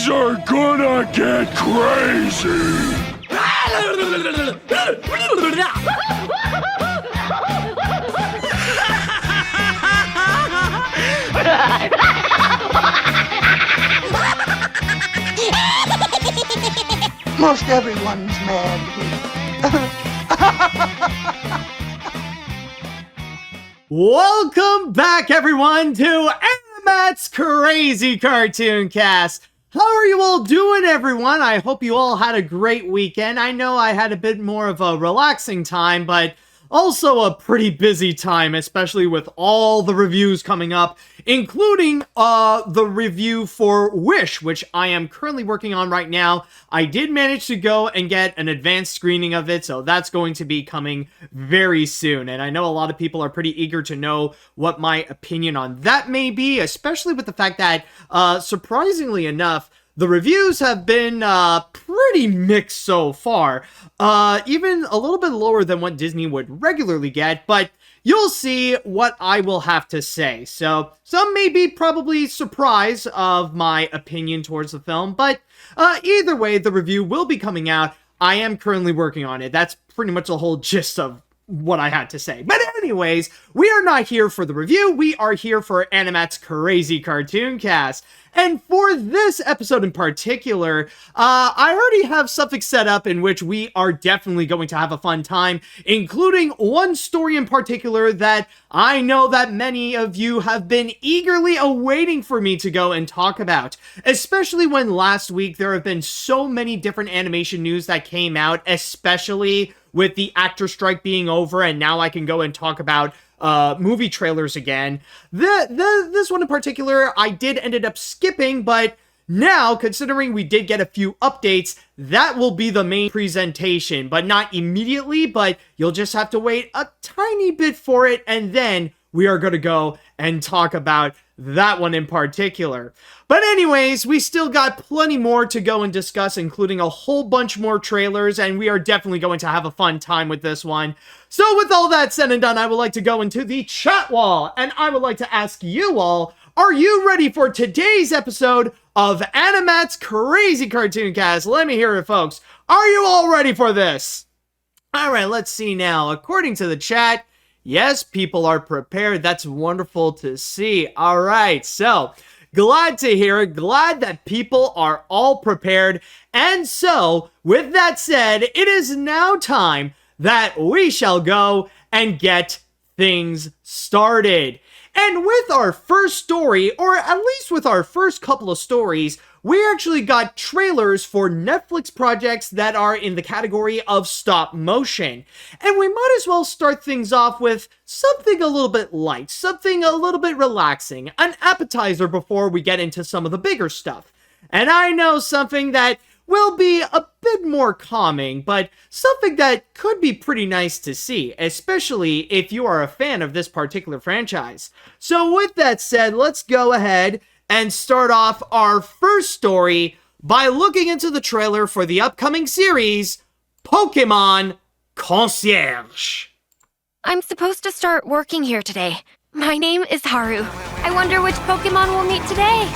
Things are gonna get crazy! Most everyone's mad here. Welcome back, everyone, to AniMat's Crazy Cartoon Cast. How are you all doing, everyone? I hope you all had a great weekend. I know I had a bit more of a relaxing time, but also a pretty busy time, especially with all the reviews coming up, including the review for Wish, which I am currently working on right now. I did manage to go and get an advanced screening of it, so that's going to be coming very soon. And I know a lot of people are pretty eager to know what my opinion on that may be, especially with the fact that, surprisingly enough, the reviews have been pretty mixed so far, even a little bit lower than what Disney would regularly get, but you'll see what I will have to say. So some may be probably surprised of my opinion towards the film, but either way, the review will be coming out. I am currently working on it. That's pretty much the whole gist of what I had to say. But anyways, we are not here for the review. We are here for AniMat's Crazy Cartoon Cast. And for this episode in particular, I already have something set up in which we are definitely going to have a fun time, including one story in particular that I know that many of you have been eagerly awaiting for me to go and talk about, especially when last week there have been so many different animation news that came out, especially with the actor strike being over, and now I can go and talk about movie trailers again. This one in particular, I did ended up skipping, but now, considering we did get a few updates, that will be the main presentation, but not immediately, but you'll just have to wait a tiny bit for it, and then we are going to go and talk about that one in particular. But anyways, we still got plenty more to go and discuss, including a whole bunch more trailers, and we are definitely going to have a fun time with this one. So with all that said and done, I would like to go into the chat wall, and I would like to ask you all, are you ready for today's episode of AniMat's Crazy Cartoon Cast? Let me hear it, folks. Are you all ready for this? Alright, let's see now. According to the chat, yes, people are prepared. That's wonderful to see. Alright, so glad to hear it. Glad that people are all prepared. And so, with that said, it is now time that we shall go and get things started. And with our first story, or at least with our first couple of stories, we actually got trailers for Netflix projects that are in the category of stop motion. And we might as well start things off with something a little bit light, something a little bit relaxing, an appetizer before we get into some of the bigger stuff. And I know something that will be a bit more calming, but something that could be pretty nice to see, especially if you are a fan of this particular franchise. So with that said, let's go ahead and start off our first story by looking into the trailer for the upcoming series, Pokémon Concierge. I'm supposed to start working here today. My name is Haru. I wonder which Pokemon we'll meet today.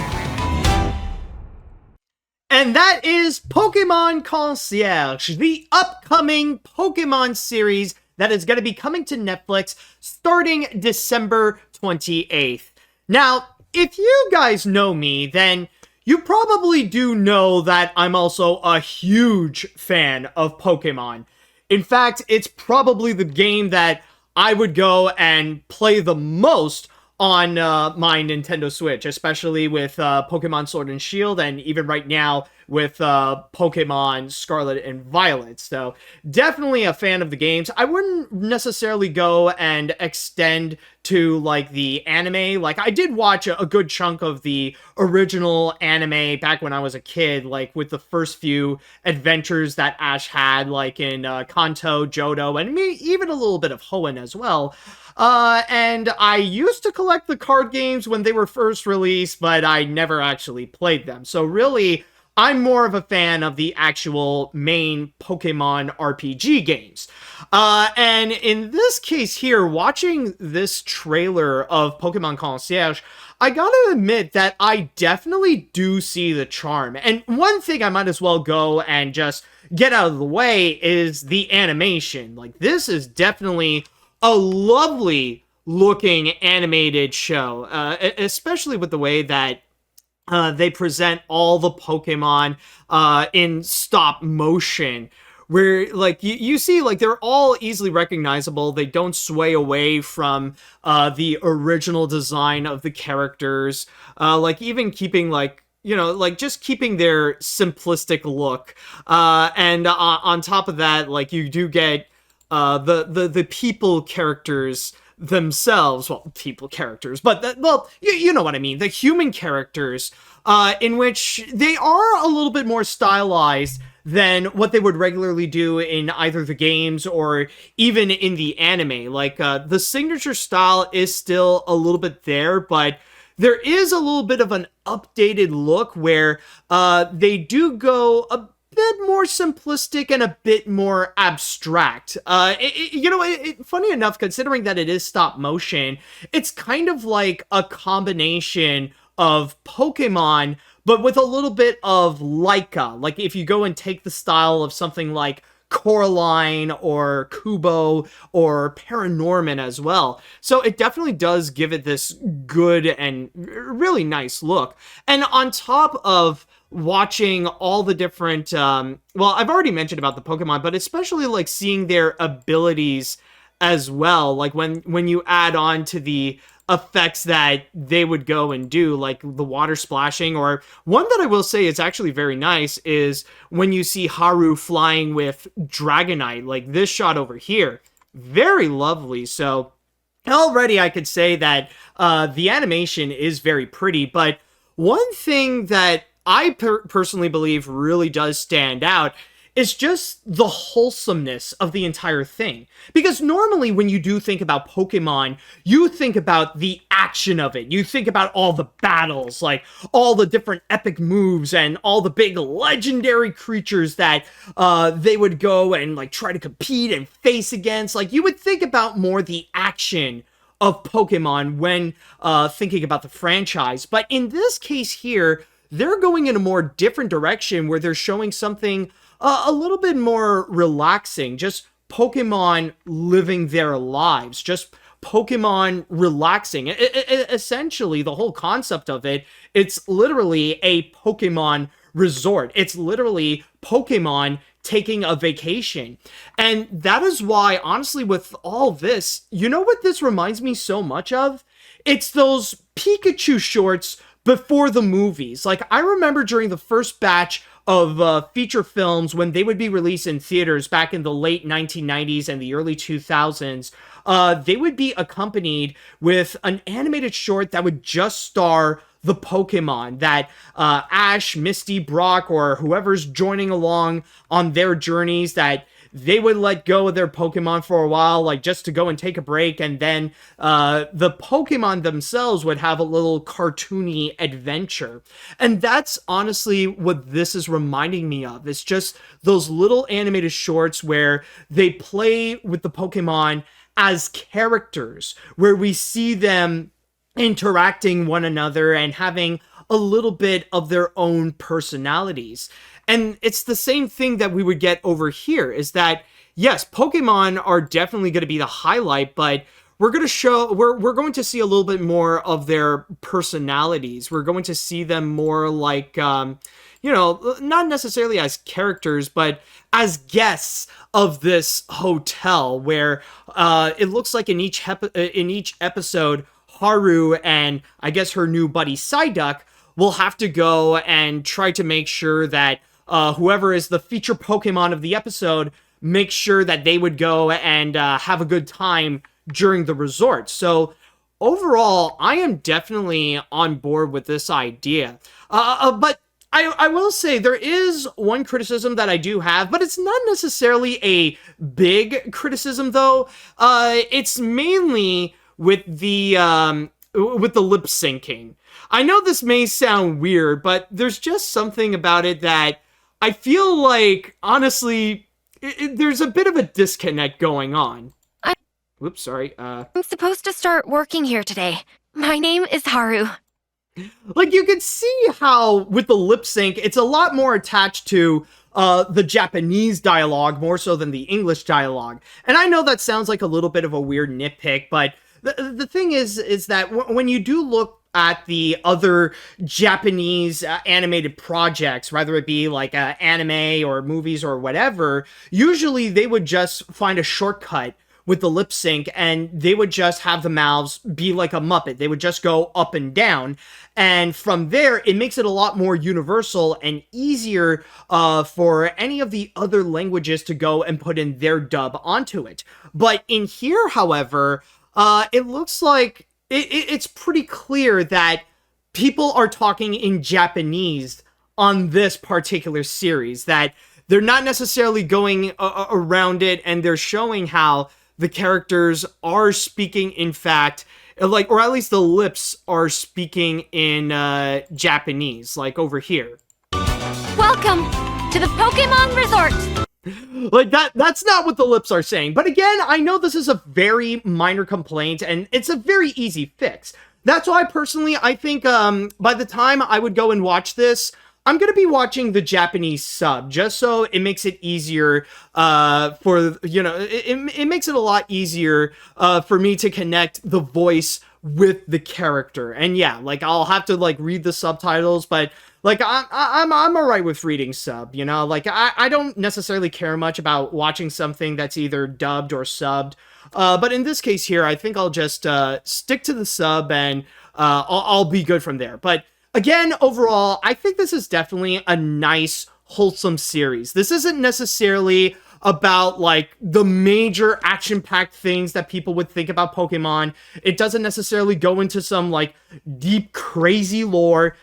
And that is Pokémon Concierge, the upcoming Pokémon series that is going to be coming to Netflix starting December 28th. Now, if you guys know me, then you probably do know that I'm also a huge fan of Pokémon. In fact, it's probably the game that I would go and play the most on my Nintendo Switch, especially with Pokemon Sword and Shield, and even right now with Pokemon Scarlet and Violet. So definitely a fan of the games. I wouldn't necessarily go and extend to like the anime. Like I did watch a good chunk of the original anime back when I was a kid, like with the first few adventures that Ash had, like in Kanto, Johto, and even a little bit of Hoenn as well. And I used to collect the card games when they were first released, but I never actually played them. So really, I'm more of a fan of the actual main Pokemon RPG games. And in this case here, watching this trailer of Pokemon Concierge, I gotta admit that I definitely do see the charm. And one thing I might as well go and just get out of the way is the animation. Like, this is definitely a lovely looking animated show, especially with the way that they present all the Pokemon in stop motion, where like you see like they're all easily recognizable. They don't sway away from the original design of the characters, like even keeping like, you know, like just keeping their simplistic look, and on top of that, like you do get the people characters themselves, well, people characters, but you know what I mean, the human characters, in which they are a little bit more stylized than what they would regularly do in either the games or even in the anime. Like, the signature style is still a little bit there, but there is a little bit of an updated look where they do go a bit more simplistic and a bit more abstract. Funny enough, considering that it is stop motion, it's kind of like a combination of Pokemon, but with a little bit of Laika. Like, if you go and take the style of something like Coraline or Kubo or Paranorman as well. So it definitely does give it this good and really nice look. And on top of watching all the different, well, I've already mentioned about the Pokemon, but especially like seeing their abilities as well. Like when you add on to the effects that they would go and do, like the water splashing, or one that I will say is actually very nice is when you see Haru flying with Dragonite, like this shot over here. Very lovely. So already I could say that the animation is very pretty, but one thing that I personally believe really does stand out is just the wholesomeness of the entire thing. Because normally when you do think about Pokemon, you think about the action of it. You think about all the battles, like all the different epic moves and all the big legendary creatures that they would go and like try to compete and face against. Like, you would think about more the action of Pokemon when thinking about the franchise. But in this case here, they're going in a more different direction where they're showing something a little bit more relaxing, just Pokemon living their lives, just Pokemon relaxing. Essentially, the whole concept of it, it's literally a Pokemon resort. It's literally Pokemon taking a vacation. And that is why, honestly, with all this, you know what this reminds me so much of? It's those Pikachu shorts before the movies. Like, I remember during the first batch of feature films when they would be released in theaters back in the late 1990s and the early 2000s, they would be accompanied with an animated short that would just star the Pokemon that Ash, Misty, Brock, or whoever's joining along on their journeys, that they would let go of their Pokemon for a while, like just to go and take a break, and then the Pokemon themselves would have a little cartoony adventure. And that's honestly what this is reminding me of. It's just those little animated shorts where they play with the Pokemon as characters, where we see them interacting one another and having a little bit of their own personalities. And it's the same thing that we would get over here, is that, yes, Pokemon are definitely going to be the highlight, but we're going to see a little bit more of their personalities. We're going to see them more like, not necessarily as characters, but as guests of this hotel, where it looks like in each episode, Haru and I guess her new buddy Psyduck will have to go and try to make sure that whoever is the feature Pokemon of the episode, make sure that they would go and have a good time during the resort. So overall, I am definitely on board with this idea. But I will say there is one criticism that I do have, but it's not necessarily a big criticism though. It's mainly with the lip syncing. I know this may sound weird, but there's just something about it that I feel like, honestly, there's a bit of a disconnect going on. I'm supposed to start working here today. My name is Haru. Like, you can see how with the lip sync, it's a lot more attached to the Japanese dialogue more so than the English dialogue. And I know that sounds like a little bit of a weird nitpick, but the thing is that when you do look at the other Japanese animated projects, whether it be like anime or movies or whatever, usually they would just find a shortcut with the lip sync, and they would just have the mouths be like a Muppet. They would just go up and down. And from there, it makes it a lot more universal and easier for any of the other languages to go and put in their dub onto it. But in here, however, it looks like it's pretty clear that people are talking in Japanese on this particular series, that they're not necessarily going around it, and they're showing how the characters are speaking, in fact, like, or at least the lips are speaking in Japanese, like over here. Welcome to the Pokémon Resort. Like, that's not what the lips are saying. But again, I know this is a very minor complaint, and it's a very easy fix. That's why, personally, I think by the time I would go and watch this, I'm going to be watching the Japanese sub, just so it makes it easier for, you know, it makes it a lot easier for me to connect the voice with the character. And yeah, like, I'll have to, like, read the subtitles, but, like, I'm all right with reading sub, you know? Like, I don't necessarily care much about watching something that's either dubbed or subbed. But in this case here, I think I'll just stick to the sub, and I'll be good from there. But again, overall, I think this is definitely a nice, wholesome series. This isn't necessarily about, like, the major action-packed things that people would think about Pokemon. It doesn't necessarily go into some, like, deep, crazy lore.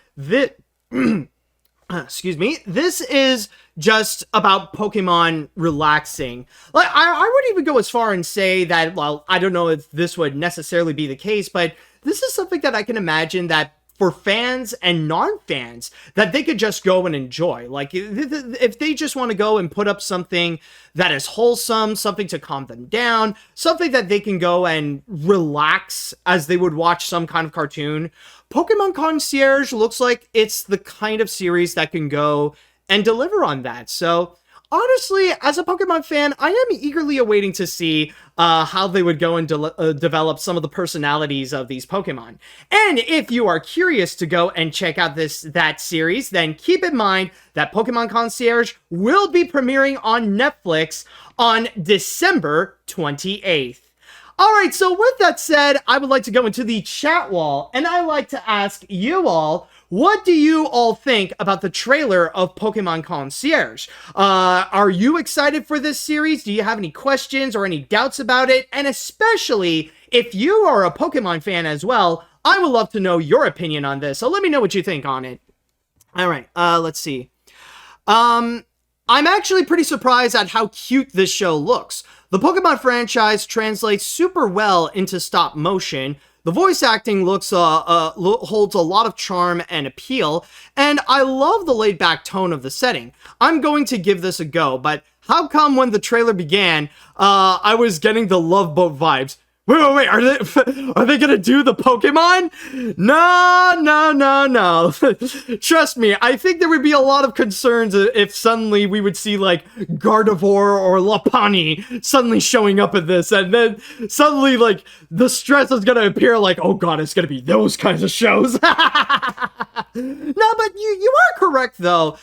Excuse me. This is just about Pokemon relaxing. Like, I would even go as far and say that, well, I don't know if this would necessarily be the case, but this is something that I can imagine that for fans and non-fans, that they could just go and enjoy. Like, if they just want to go and put up something that is wholesome, something to calm them down, something that they can go and relax as they would watch some kind of cartoon, Pokémon Concierge looks like it's the kind of series that can go and deliver on that. So, honestly, as a Pokemon fan, I am eagerly awaiting to see how they would go and develop some of the personalities of these Pokemon. And if you are curious to go and check out that series, then keep in mind that Pokemon Concierge will be premiering on Netflix on December 28th. Alright, so with that said, I would like to go into the chat wall, and I like to ask you all, what do you all think about the trailer of Pokemon Concierge? Are you excited for this series? Do you have any questions or any doubts about it? And especially, if you are a Pokemon fan as well, I would love to know your opinion on this, so let me know what you think on it. Alright, let's see. I'm actually pretty surprised at how cute this show looks. The Pokemon franchise translates super well into stop motion. The voice acting holds a lot of charm and appeal, and I love the laid-back tone of the setting. I'm going to give this a go, but how come when the trailer began, I was getting the Love Boat vibes? Wait, are they gonna do the Pokemon? No. Trust me, I think there would be a lot of concerns if suddenly we would see, like, Gardevoir or Lopunny suddenly showing up in this, and then suddenly, like, the stress is gonna appear like, oh god, it's gonna be those kinds of shows. No, but you are correct, though,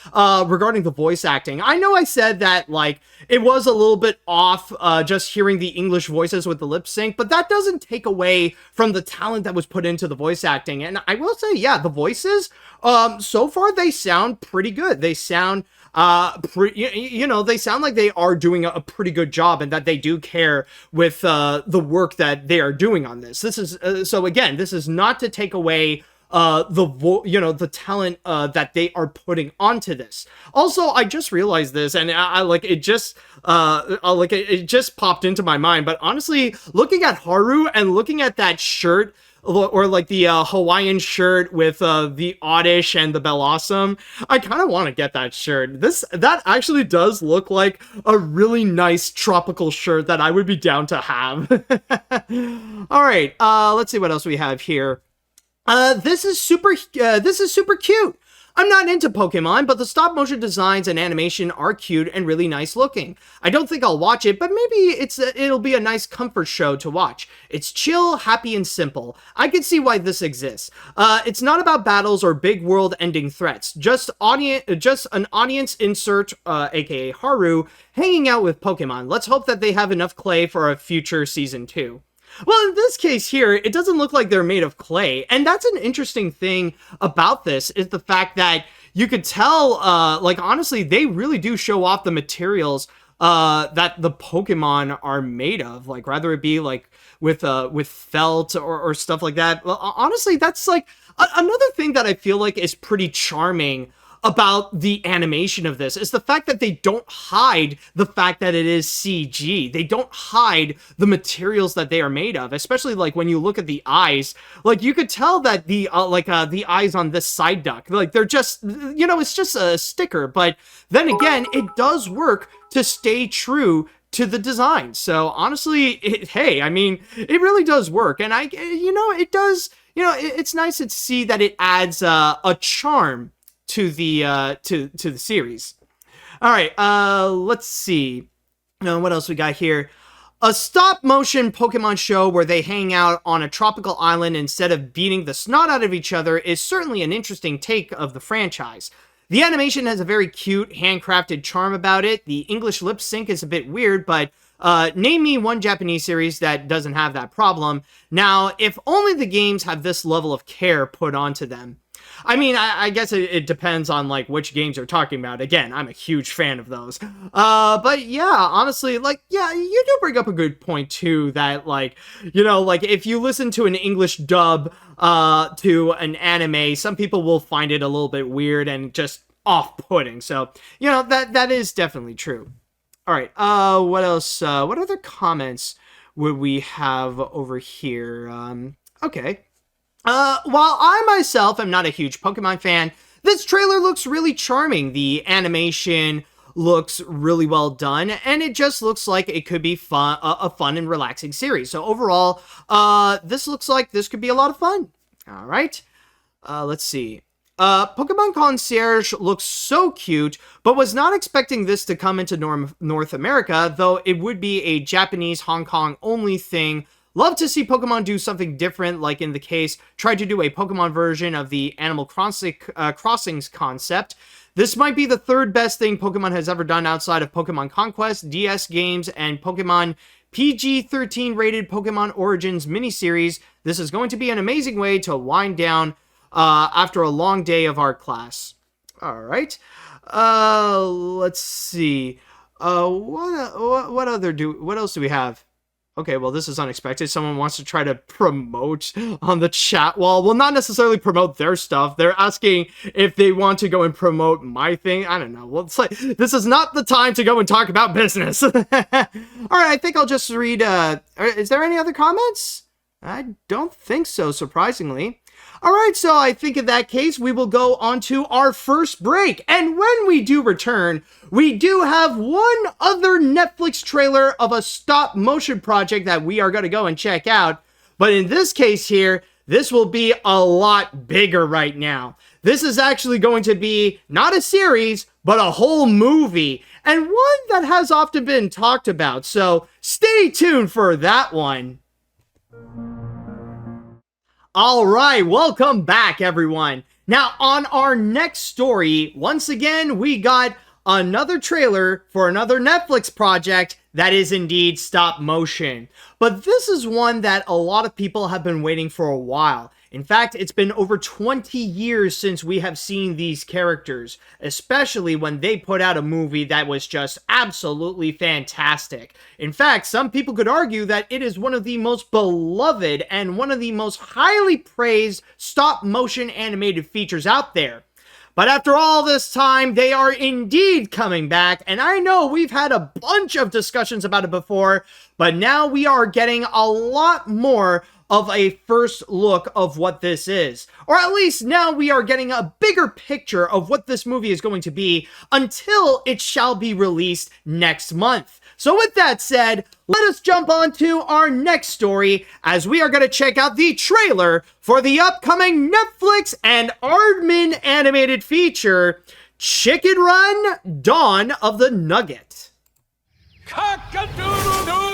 regarding the voice acting. I know I said that, like, it was a little bit off, just hearing the English voices with the lip sync, but that doesn't take away from the talent that was put into the voice acting. And I will say, yeah, the voices, so far, they sound pretty good. They sound, they sound like they are doing a pretty good job, and that they do care with, the work that they are doing on this. This is, so again, this is not to take away the talent that they are putting onto this. Also, I just realized this, and it just popped into my mind. But honestly, looking at Haru and looking at that shirt, or like the Hawaiian shirt with the Oddish and the Bellossom, I kind of want to get that shirt. That actually does look like a really nice tropical shirt that I would be down to have. All right, let's see what else we have here. This is super cute. I'm not into Pokemon, but the stop motion designs and animation are cute and really nice looking. I don't think I'll watch it, but maybe it'll be a nice comfort show to watch. It's chill, happy, and simple. I can see why this exists. It's not about battles or big world-ending threats. Just an audience insert, aka Haru, hanging out with Pokemon. Let's hope that they have enough clay for a future season 2. Well, in this case here, it doesn't look like they're made of clay. And that's an interesting thing about this, is the fact that you could tell, like, honestly, they really do show off the materials that the Pokemon are made of. Like, rather it be, like, with felt or stuff like that. Well, honestly, that's, like, another thing that I feel like is pretty charming about the animation of this is the fact that they don't hide the fact that it is CG. They don't hide the materials that they are made of, especially like when you look at the eyes. Like you could tell that the eyes on this side duck, like they're just, you know, it's just a sticker. But then again, it does work to stay true to the design. So honestly, hey, I mean, it really does work, and it does. You know, it's nice to see that it adds a charm to the series. All right, let's see. What else we got here? A stop-motion Pokemon show where they hang out on a tropical island instead of beating the snot out of each other is certainly an interesting take of the franchise. The animation has a very cute, handcrafted charm about it. The English lip sync is a bit weird, but name me one Japanese series that doesn't have that problem. Now, if only the games have this level of care put onto them. I mean, I guess it depends on, like, which games you're talking about. Again, I'm a huge fan of those. But yeah, honestly, like, yeah, you do bring up a good point, too, that, like, you know, like, if you listen to an English dub to an anime, some people will find it a little bit weird and just off-putting. So, you know, that is definitely true. All right, what else? What other comments would we have over here? Okay. While I myself am not a huge Pokemon fan, this trailer looks really charming. The animation looks really well done, and it just looks like it could be a fun and relaxing series. So overall, this looks like this could be a lot of fun. All right, let's see. Pokémon Concierge looks so cute, but was not expecting this to come into North America, though it would be a Japanese, Hong Kong only thing. Love to see Pokemon do something different, like in the case, tried to do a Pokemon version of the Animal Crossings concept. This might be the third best thing Pokemon has ever done outside of Pokemon Conquest, DS games, and Pokemon PG-13 rated Pokemon Origins miniseries. This is going to be an amazing way to wind down after a long day of art class. All right. Let's see. What else do we have? Okay, well, this is unexpected. Someone wants to try to promote on the chat wall. Well, not necessarily promote their stuff. They're asking if they want to go and promote my thing. I don't know. Well, it's like, this is not the time to go and talk about business. All right, I think I'll just read... is there any other comments? I don't think so, surprisingly. All right, so I think in that case, we will go on to our first break. And when we do return, we do have one other Netflix trailer of a stop motion project that we are going to go and check out. But in this case here, this will be a lot bigger right now. This is actually going to be not a series, but a whole movie. And one that has often been talked about. So stay tuned for that one. All right, welcome back, everyone. Now, on our next story, once again, we got another trailer for another Netflix project that is indeed stop motion. But this is one that a lot of people have been waiting for a while. In fact, it's been over 20 years since we have seen these characters, especially when they put out a movie that was just absolutely fantastic. In fact, some people could argue that it is one of the most beloved and one of the most highly praised stop-motion animated features out there. But after all this time, they are indeed coming back, and I know we've had a bunch of discussions about it before, but now we are getting a lot more of a first look of what this is. Or at least now we are getting a bigger picture of what this movie is going to be until it shall be released next month. So with that said, let us jump on to our next story as we are going to check out the trailer for the upcoming Netflix and Aardman animated feature, Chicken Run: Dawn of the Nugget. Cock-a-doodle-doo!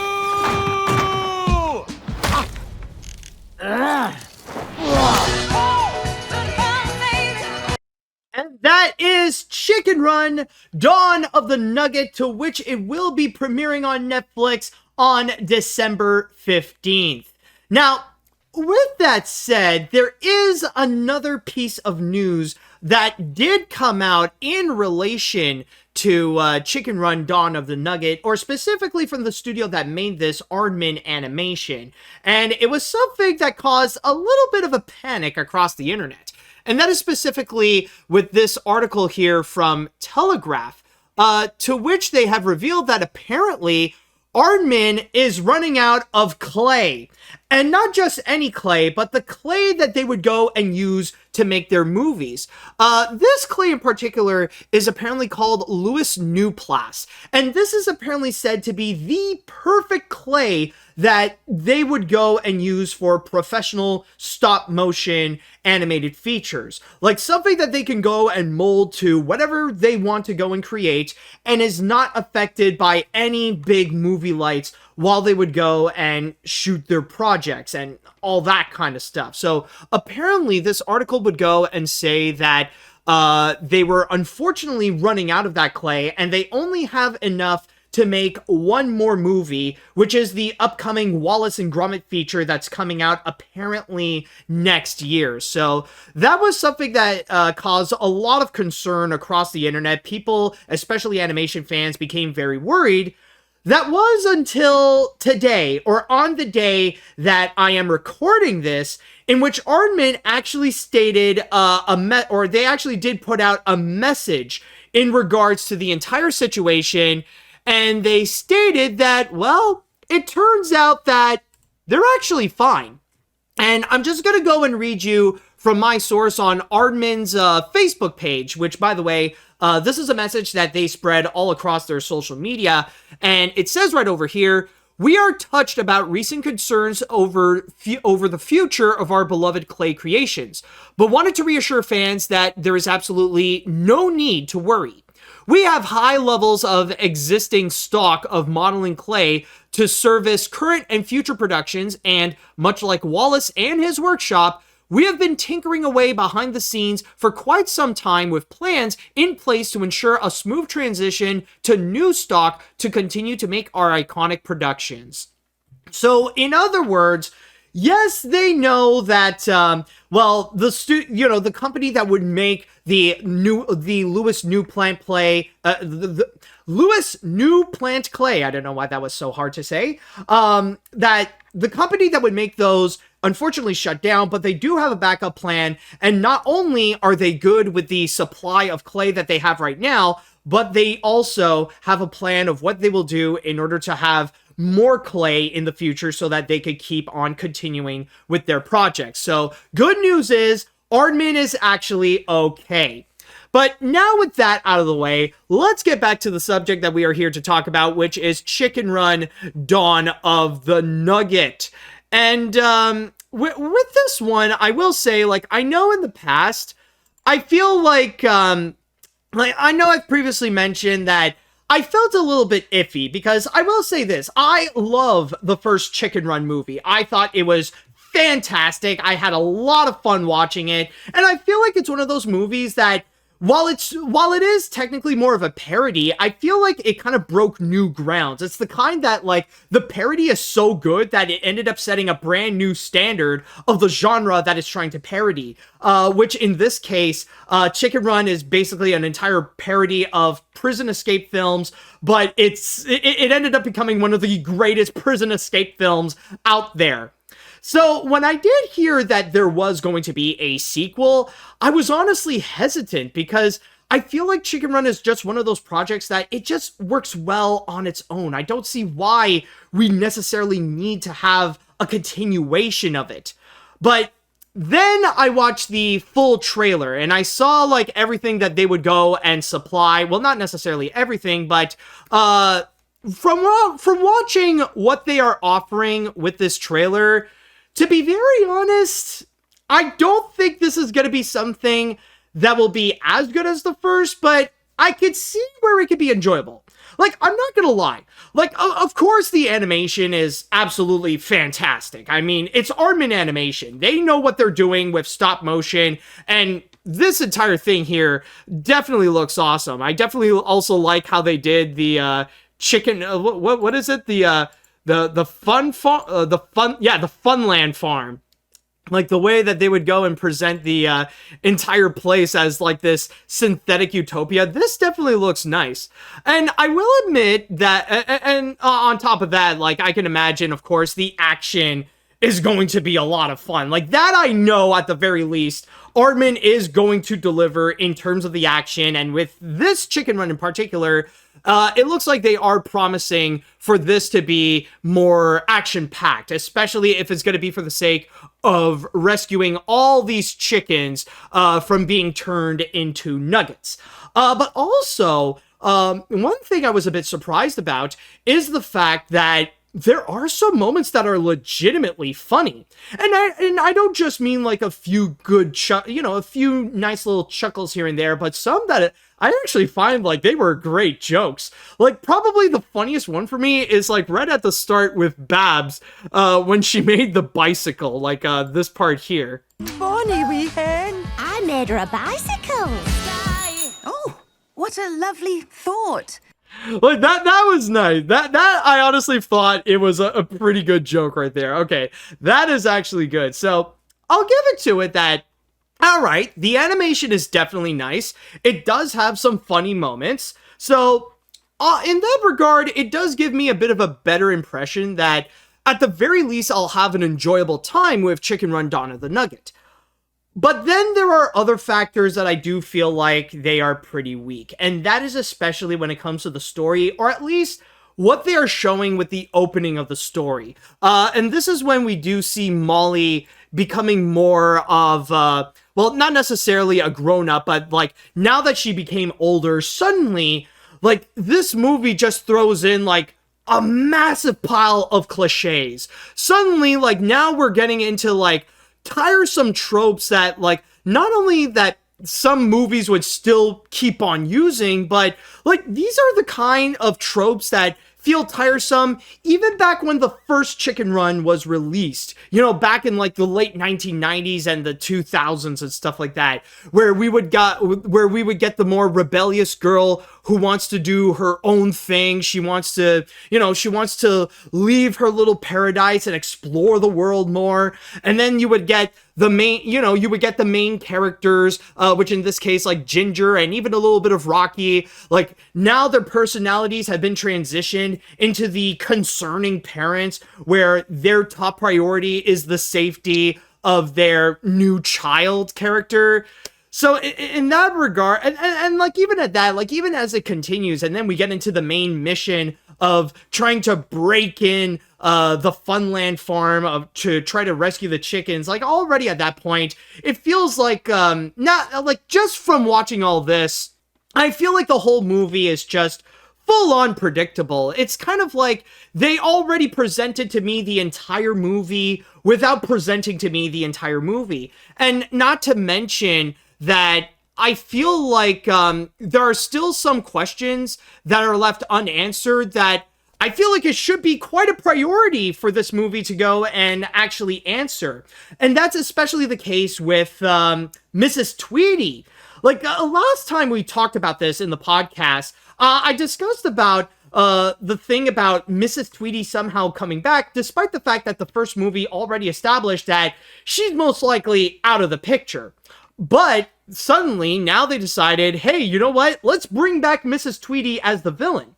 And that is Chicken Run: Dawn of the Nugget, to which it will be premiering on Netflix on December 15th. Now, with that said, there is another piece of news that did come out in relation to Chicken Run: Dawn of the Nugget, or specifically from the studio that made this, Aardman Animation. And it was something that caused a little bit of a panic across the internet. And that is specifically with this article here from Telegraph, to which they have revealed that apparently Aardman is running out of clay. And not just any clay, but the clay that they would go and use to make their movies. This clay in particular is apparently called Louis Newplas. And this is apparently said to be the perfect clay that they would go and use for professional stop motion animated features. Like something that they can go and mold to whatever they want to go and create and is not affected by any big movie lights while they would go and shoot their projects and all that kind of stuff. So apparently this article would go and say that they were unfortunately running out of that clay and they only have enough to make one more movie, which is the upcoming Wallace and Gromit feature that's coming out apparently next year. So that was something that caused a lot of concern across the internet. People, especially animation fans, became very worried. That was until today, or on the day that I am recording this, in which Aardman actually stated they actually did put out a message in regards to the entire situation. And they stated that, well, it turns out that they're actually fine. And I'm just going to go and read you from my source on Aardman's Facebook page, which, by the way, this is a message that they spread all across their social media. And it says right over here, "We are touched about recent concerns over the future of our beloved clay creations, but wanted to reassure fans that there is absolutely no need to worry. We have high levels of existing stock of modeling clay to service current and future productions, and much like Wallace and his workshop, we have been tinkering away behind the scenes for quite some time with plans in place to ensure a smooth transition to new stock to continue to make our iconic productions." So, in other words, yes, they know that, the company that would make the Louis Newplant clay, the Louis Newplant clay, I don't know why that was so hard to say, that the company that would make those unfortunately shut down, but they do have a backup plan, and not only are they good with the supply of clay that they have right now, but they also have a plan of what they will do in order to have more clay in the future so that they could keep on continuing with their projects. So good news is Aardman is actually okay. But now with that out of the way, let's get back to the subject that we are here to talk about, which is Chicken Run: Dawn of the Nugget. And with this one, I will say, like, I know in the past, I feel like I know I've previously mentioned that I felt a little bit iffy, because I will say this, I love the first Chicken Run movie. I thought it was fantastic. I had a lot of fun watching it, and I feel like it's one of those movies that, while it is technically more of a parody, I feel like it kind of broke new grounds. It's the kind that, like, the parody is so good that it ended up setting a brand new standard of the genre that it's trying to parody. Which in this case, Chicken Run is basically an entire parody of prison escape films, but it ended up becoming one of the greatest prison escape films out there. So when I did hear that there was going to be a sequel, I was honestly hesitant, because I feel like Chicken Run is just one of those projects that it just works well on its own. I don't see why we necessarily need to have a continuation of it. But then I watched the full trailer and I saw like everything that they would go and supply. Well, not necessarily everything, but from watching what they are offering with this trailer, to be very honest, I don't think this is going to be something that will be as good as the first, but I could see where it could be enjoyable. Like, I'm not gonna lie. Like, of course the animation is absolutely fantastic. I mean, it's Aardman Animation. They know what they're doing with stop motion, and this entire thing here definitely looks awesome. I definitely also like how they did the chicken, what is it? The Funland Farm. Like the way that they would go and present the entire place as like this synthetic utopia. This definitely looks nice. And I will admit that, and on top of that, like I can imagine, of course, the action is going to be a lot of fun. Like that I know at the very least, Aardman is going to deliver in terms of the action. And with this chicken run in particular, it looks like they are promising for this to be more action-packed, especially if it's going to be for the sake of rescuing all these chickens from being turned into nuggets. But also, one thing I was a bit surprised about is the fact that there are some moments that are legitimately funny. And I don't just mean like a few good, a few nice little chuckles here and there, but some that I actually find like they were great jokes. Like probably the funniest one for me is like right at the start with Babs, when she made the bicycle, like this part here. Bonnie wee hen. I made her a bicycle. Oh, what a lovely thought. Like that was nice. That I honestly thought it was a pretty good joke right there. Okay, that is actually good. So I'll give it to it that, all right, the animation is definitely nice. It does have some funny moments. So in that regard, it does give me a bit of a better impression that at the very least, I'll have an enjoyable time with Chicken Run Dawn of the Nugget. But then there are other factors that I do feel like they are pretty weak. And that is especially when it comes to the story, or at least what they are showing with the opening of the story. And this is when we do see Molly becoming more of, well, not necessarily a grown-up, but like now that she became older, suddenly, like this movie just throws in like a massive pile of cliches. Suddenly, like now we're getting into like tiresome tropes that like not only that some movies would still keep on using, but like these are the kind of tropes that feel tiresome even back when the first Chicken Run was released, back in like the late 1990s and the 2000s and stuff like that, where we would get the more rebellious girl who wants to do her own thing. She wants to leave her little paradise and explore the world more. And then you would get the main characters, which in this case, like Ginger and even a little bit of Rocky, like now their personalities have been transitioned into the concerning parents, where their top priority is the safety of their new child character. So in that regard, and like even at that, like even as it continues, and then we get into the main mission of trying to break in the Funland Farm to try to rescue the chickens, like already at that point, it feels like, not like just from watching all this, I feel like the whole movie is just full on predictable. It's kind of like they already presented to me the entire movie without presenting to me the entire movie. And not to mention that I feel like there are still some questions that are left unanswered that I feel like it should be quite a priority for this movie to go and actually answer. And that's especially the case with Mrs. Tweedy. Like last time we talked about this in the podcast, I discussed about the thing about Mrs. Tweedy somehow coming back, despite the fact that the first movie already established that she's most likely out of the picture. But suddenly, now they decided, hey, you know what? Let's bring back Mrs. Tweedy as the villain.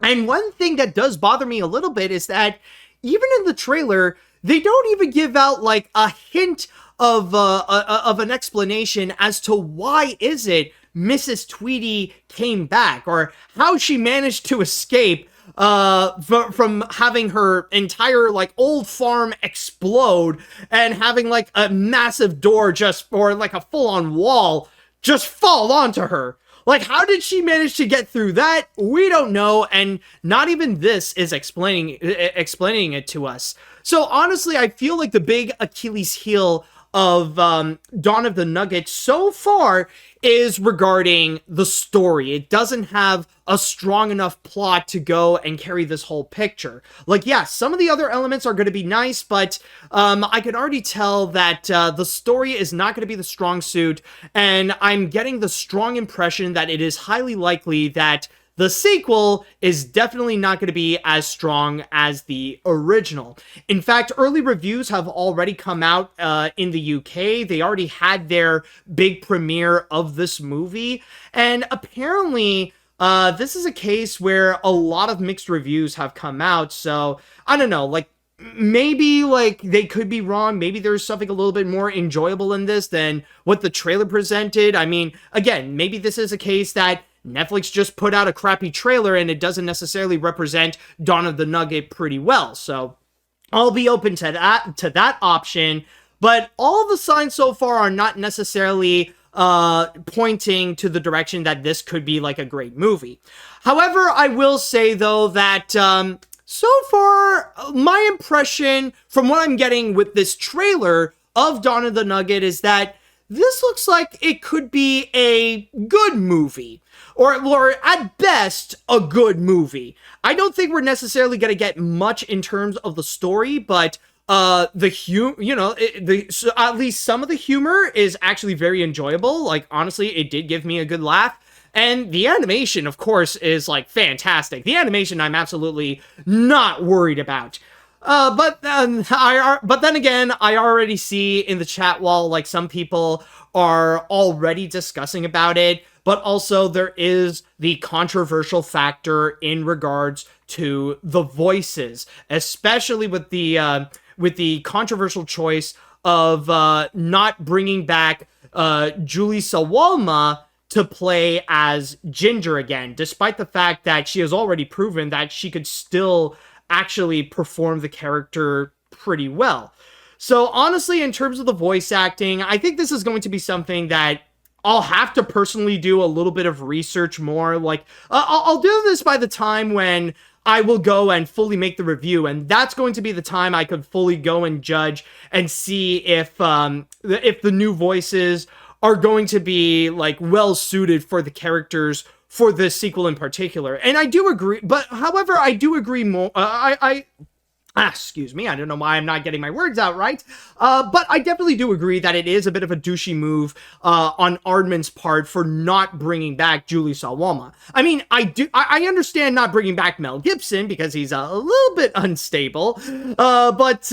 And one thing that does bother me a little bit is that even in the trailer, they don't even give out like a hint of an explanation as to why is it Mrs. Tweedy came back, or how she managed to escape from having her entire like old farm explode and having like a massive door or like a full-on wall just fall onto her. Like, how did she manage to get through that? We don't know, and not even this is explaining it to us. So honestly, I feel like the big Achilles heel of Dawn of the Nugget so far is regarding the story. It doesn't have a strong enough plot to go and carry this whole picture. Like, yeah, some of the other elements are going to be nice, but I can already tell that the story is not going to be the strong suit, and I'm getting the strong impression that it is highly likely that the sequel is definitely not going to be as strong as the original. In fact, early reviews have already come out in the UK. They already had their big premiere of this movie. And apparently, this is a case where a lot of mixed reviews have come out. So, I don't know, like, maybe like they could be wrong. Maybe there's something a little bit more enjoyable in this than what the trailer presented. I mean, again, maybe this is a case that Netflix just put out a crappy trailer and it doesn't necessarily represent Dawn of the Nugget pretty well. So I'll be open to that option. But all the signs so far are not necessarily pointing to the direction that this could be like a great movie. However, I will say though that so far my impression from what I'm getting with this trailer of Dawn of the Nugget is that this looks like it could be a good movie. Or at best, a good movie. I don't think we're necessarily going to get much in terms of the story, but at least some of the humor is actually very enjoyable. Like, honestly, it did give me a good laugh. And the animation, of course, is like fantastic. The animation I'm absolutely not worried about. But then again, I already see in the chat wall, like, some people are already discussing about it, but also there is the controversial factor in regards to the voices, especially with the controversial choice of not bringing back Julie Sawalma to play as Ginger again, despite the fact that she has already proven that she could still actually perform the character pretty well. So honestly, in terms of the voice acting, I think this is going to be something that I'll have to personally do a little bit of research more. Like, I'll do this by the time when I will go and fully make the review, and that's going to be the time I could fully go and judge and see if the new voices are going to be like well suited for the characters for this sequel in particular. And I do agree, but however, I do agree more. Excuse me, I don't know why I'm not getting my words out right. But I definitely do agree that it is a bit of a douchey move on Aardman's part for not bringing back Julie Sawalma. I mean, I understand not bringing back Mel Gibson because he's a little bit unstable. But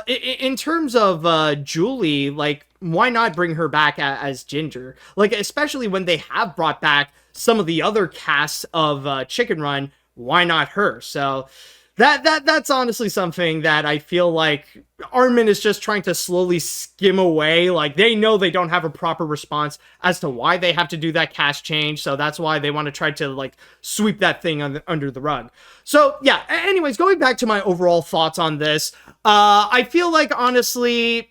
in terms of Julie, like, why not bring her back as Ginger? Like, especially when they have brought back some of the other casts of Chicken Run, why not her? So that's honestly something that I feel like Aardman is just trying to slowly skim away. Like, they know they don't have a proper response as to why they have to do that cast change, so that's why they want to try to, like, sweep that thing under the rug. So, yeah, anyways, going back to my overall thoughts on this, I feel like, honestly,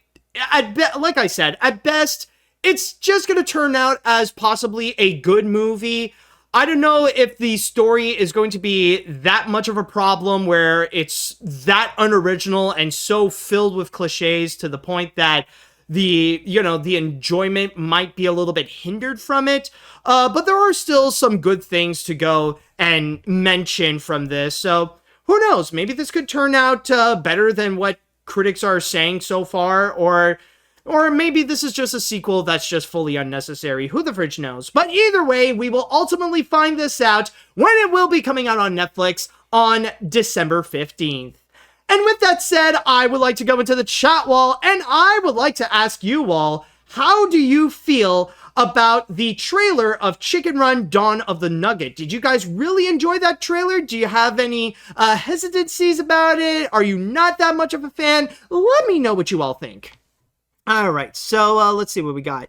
like I said, at best, it's just going to turn out as possibly a good movie. I don't know if the story is going to be that much of a problem where it's that unoriginal and so filled with cliches to the point that the enjoyment might be a little bit hindered from it. But there are still some good things to go and mention from this. So who knows? Maybe this could turn out better than what critics are saying so far, or maybe this is just a sequel that's just fully unnecessary. Who the fridge knows? But either way, we will ultimately find this out when it will be coming out on Netflix on December 15th. And with that said, I would like to go into the chat wall, and I would like to ask you all, how do you feel about the trailer of Chicken Run Dawn of the Nugget? Did you guys really enjoy that trailer? Do you have any hesitancies about it? Are you not that much of a fan? Let me know what you all think. Alright, so let's see what we got.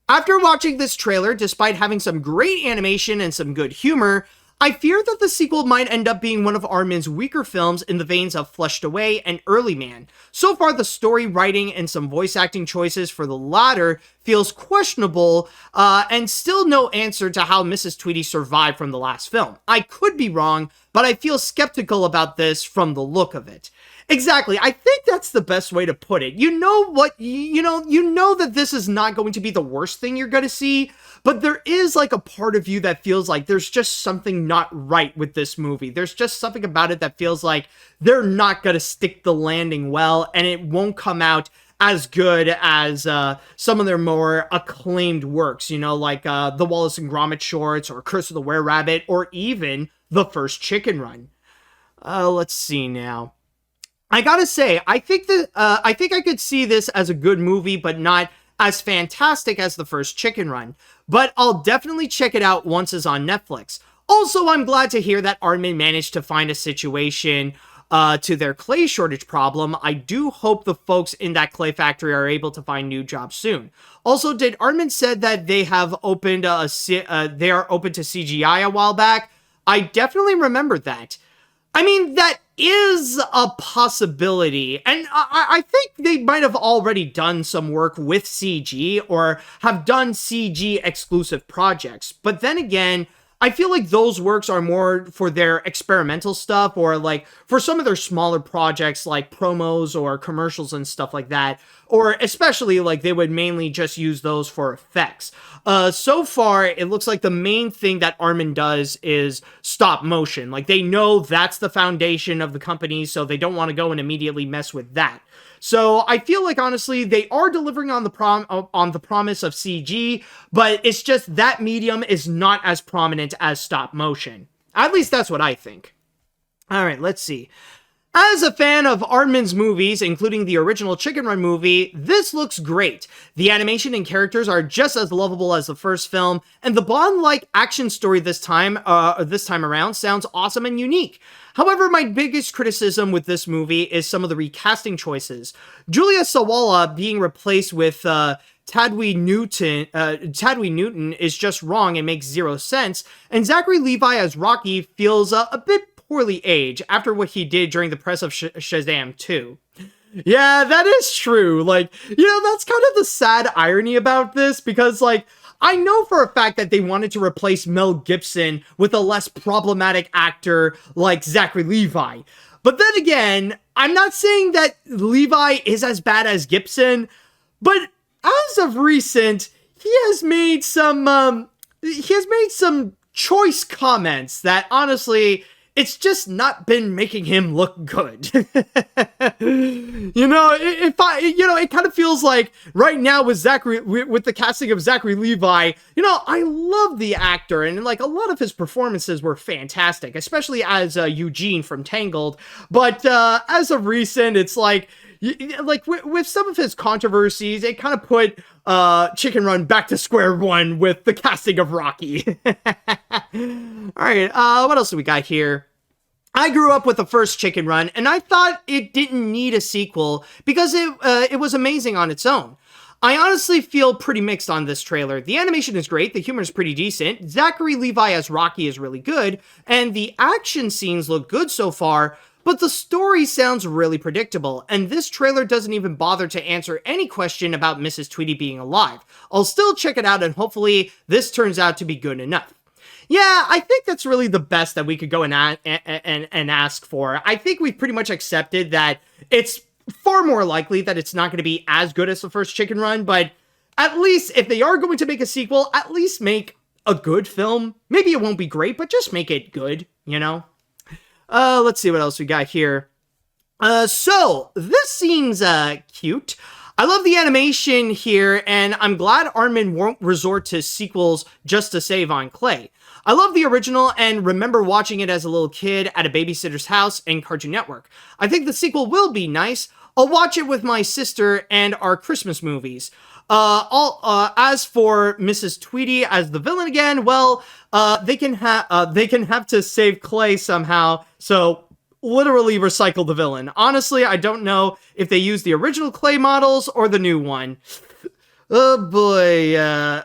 After watching this trailer, despite having some great animation and some good humor, I fear that the sequel might end up being one of Armin's weaker films in the veins of Flushed Away and Early Man. So far, the story, writing, and some voice acting choices for the latter feels questionable, and still no answer to how Mrs. Tweedy survived from the last film. I could be wrong, but I feel skeptical about this from the look of it. Exactly. I think that's the best way to put it. You know that this is not going to be the worst thing you're going to see, but there is like a part of you that feels like there's just something not right with this movie. There's just something about it that feels like they're not going to stick the landing well, and it won't come out as good as some of their more acclaimed works, like the Wallace and Gromit shorts, or Curse of the Were-Rabbit, or even The First Chicken Run. Let's see now. I gotta say, I think I could see this as a good movie, but not as fantastic as The First Chicken Run. But I'll definitely check it out once it's on Netflix. Also, I'm glad to hear that Armin managed to find a situation to their clay shortage problem. I do hope the folks in that clay factory are able to find new jobs soon. Also, did Armin said that they have opened they are open to CGI a while back? I definitely remember that. I mean, that is a possibility, and I think they might have already done some work with CG, or have done CG exclusive projects, but then again, I feel like those works are more for their experimental stuff, or like for some of their smaller projects like promos or commercials and stuff like that, or especially like they would mainly just use those for effects. So far, it looks like the main thing that Armin does is stop motion. Like, they know that's the foundation of the company, so they don't want to go and immediately mess with that. So I feel like, honestly, they are delivering on the promise of CG, but it's just that medium is not as prominent as stop motion. At least that's what I think. All right, let's see. As a fan of Armin's movies, including the original Chicken Run movie, this looks great. The animation and characters are just as lovable as the first film, and the Bond-like action story this time around sounds awesome and unique. However, my biggest criticism with this movie is some of the recasting choices. Julia Sawalha being replaced with Tadwi Newton is just wrong and makes zero sense, and Zachary Levi as Rocky feels a bit poorly aged after what he did during the press of Shazam 2. Yeah, that is true. Like, that's kind of the sad irony about this, because, like, I know for a fact that they wanted to replace Mel Gibson with a less problematic actor like Zachary Levi. But then again, I'm not saying that Levi is as bad as Gibson, but as of recent, he has made some choice comments that, honestly, it's just not been making him look good. It kind of feels like right now with the casting of Zachary Levi, I love the actor, and like a lot of his performances were fantastic, especially as Eugene from Tangled. But as of recent, it's like with some of his controversies, it kind of put Chicken Run back to square one with the casting of Rocky. All right, what else do we got here? I grew up with the first Chicken Run, and I thought it didn't need a sequel because it was amazing on its own. I honestly feel pretty mixed on this trailer. The animation is great, the humor is pretty decent, Zachary Levi as Rocky is really good, and the action scenes look good so far, but the story sounds really predictable, and this trailer doesn't even bother to answer any question about Mrs. Tweedy being alive. I'll still check it out, and hopefully this turns out to be good enough. Yeah, I think that's really the best that we could go and ask for. I think we've pretty much accepted that it's far more likely that it's not going to be as good as the first Chicken Run, but at least if they are going to make a sequel, at least make a good film. Maybe it won't be great, but just make it good, Let's see what else we got here. So this seems cute. I love the animation here, and I'm glad Armin won't resort to sequels just to save on clay. I love the original and remember watching it as a little kid at a babysitter's house and Cartoon Network. I think the sequel will be nice. I'll watch it with my sister and our Christmas movies. As for Mrs. Tweedy as the villain again, well, they can have to save clay somehow, so literally recycle the villain. Honestly, I don't know if they use the original clay models or the new one. Oh boy,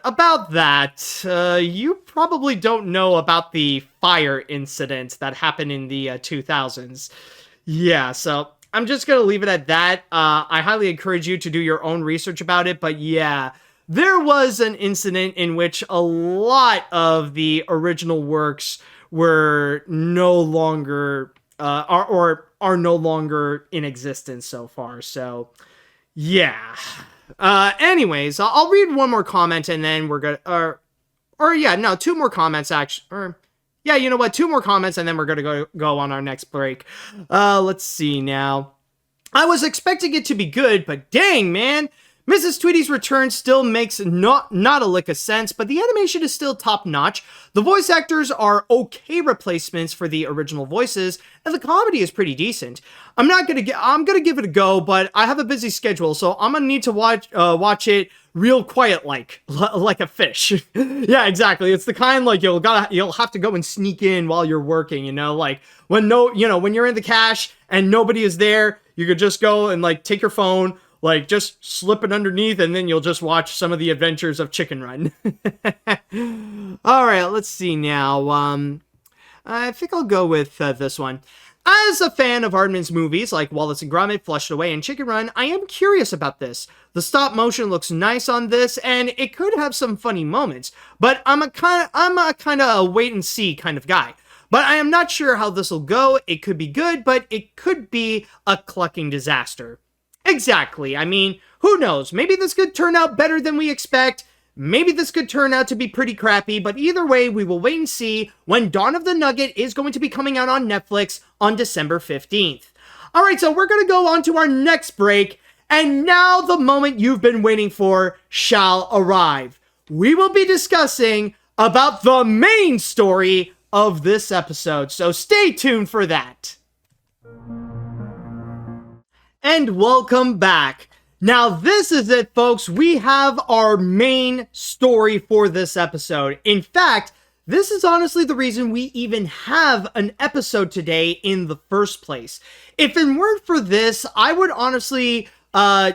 about that, you probably don't know about the fire incident that happened in the 2000s. Yeah, so I'm just gonna leave it at that. I highly encourage you to do your own research about it, but yeah, there was an incident in which a lot of the original works were no longer, are no longer in existence so far, so yeah. Anyways, I'll read one more comment and then we're gonna, two more comments actually, you know what, two more comments and then we're gonna go on our next break. Let's see now. I was expecting it to be good, but dang, man. Mrs. Tweety's return still makes not a lick of sense, but the animation is still top notch. The voice actors are okay replacements for the original voices, and the comedy is pretty decent. I'm gonna give it a go, but I have a busy schedule, so I'm gonna need to watch it real quiet like a fish. Yeah, exactly. It's the kind like you'll have to go and sneak in while you're working, you know, like when you're in the cash and nobody is there, you could just go and like take your phone, like, just slip it underneath, and then you'll just watch some of the adventures of Chicken Run. Alright, let's see now. I think I'll go with this one. As a fan of Aardman's movies, like Wallace and Gromit, Flushed Away, and Chicken Run, I am curious about this. The stop motion looks nice on this, and it could have some funny moments, but I'm a kind of wait and see kind of guy. But I am not sure how this will go. It could be good, but it could be a clucking disaster. Exactly. I mean, who knows? Maybe this could turn out better than we expect. Maybe this could turn out to be pretty crappy, but either way, we will wait and see when Dawn of the Nugget is going to be coming out on Netflix on December 15th. Alright, so we're going to go on to our next break, and now the moment you've been waiting for shall arrive. We will be discussing about the main story of this episode, so stay tuned for that. And welcome back. Now this is it, folks. We have our main story for this episode. In fact, this is honestly the reason we even have an episode today in the first place. If it weren't for this, I would honestly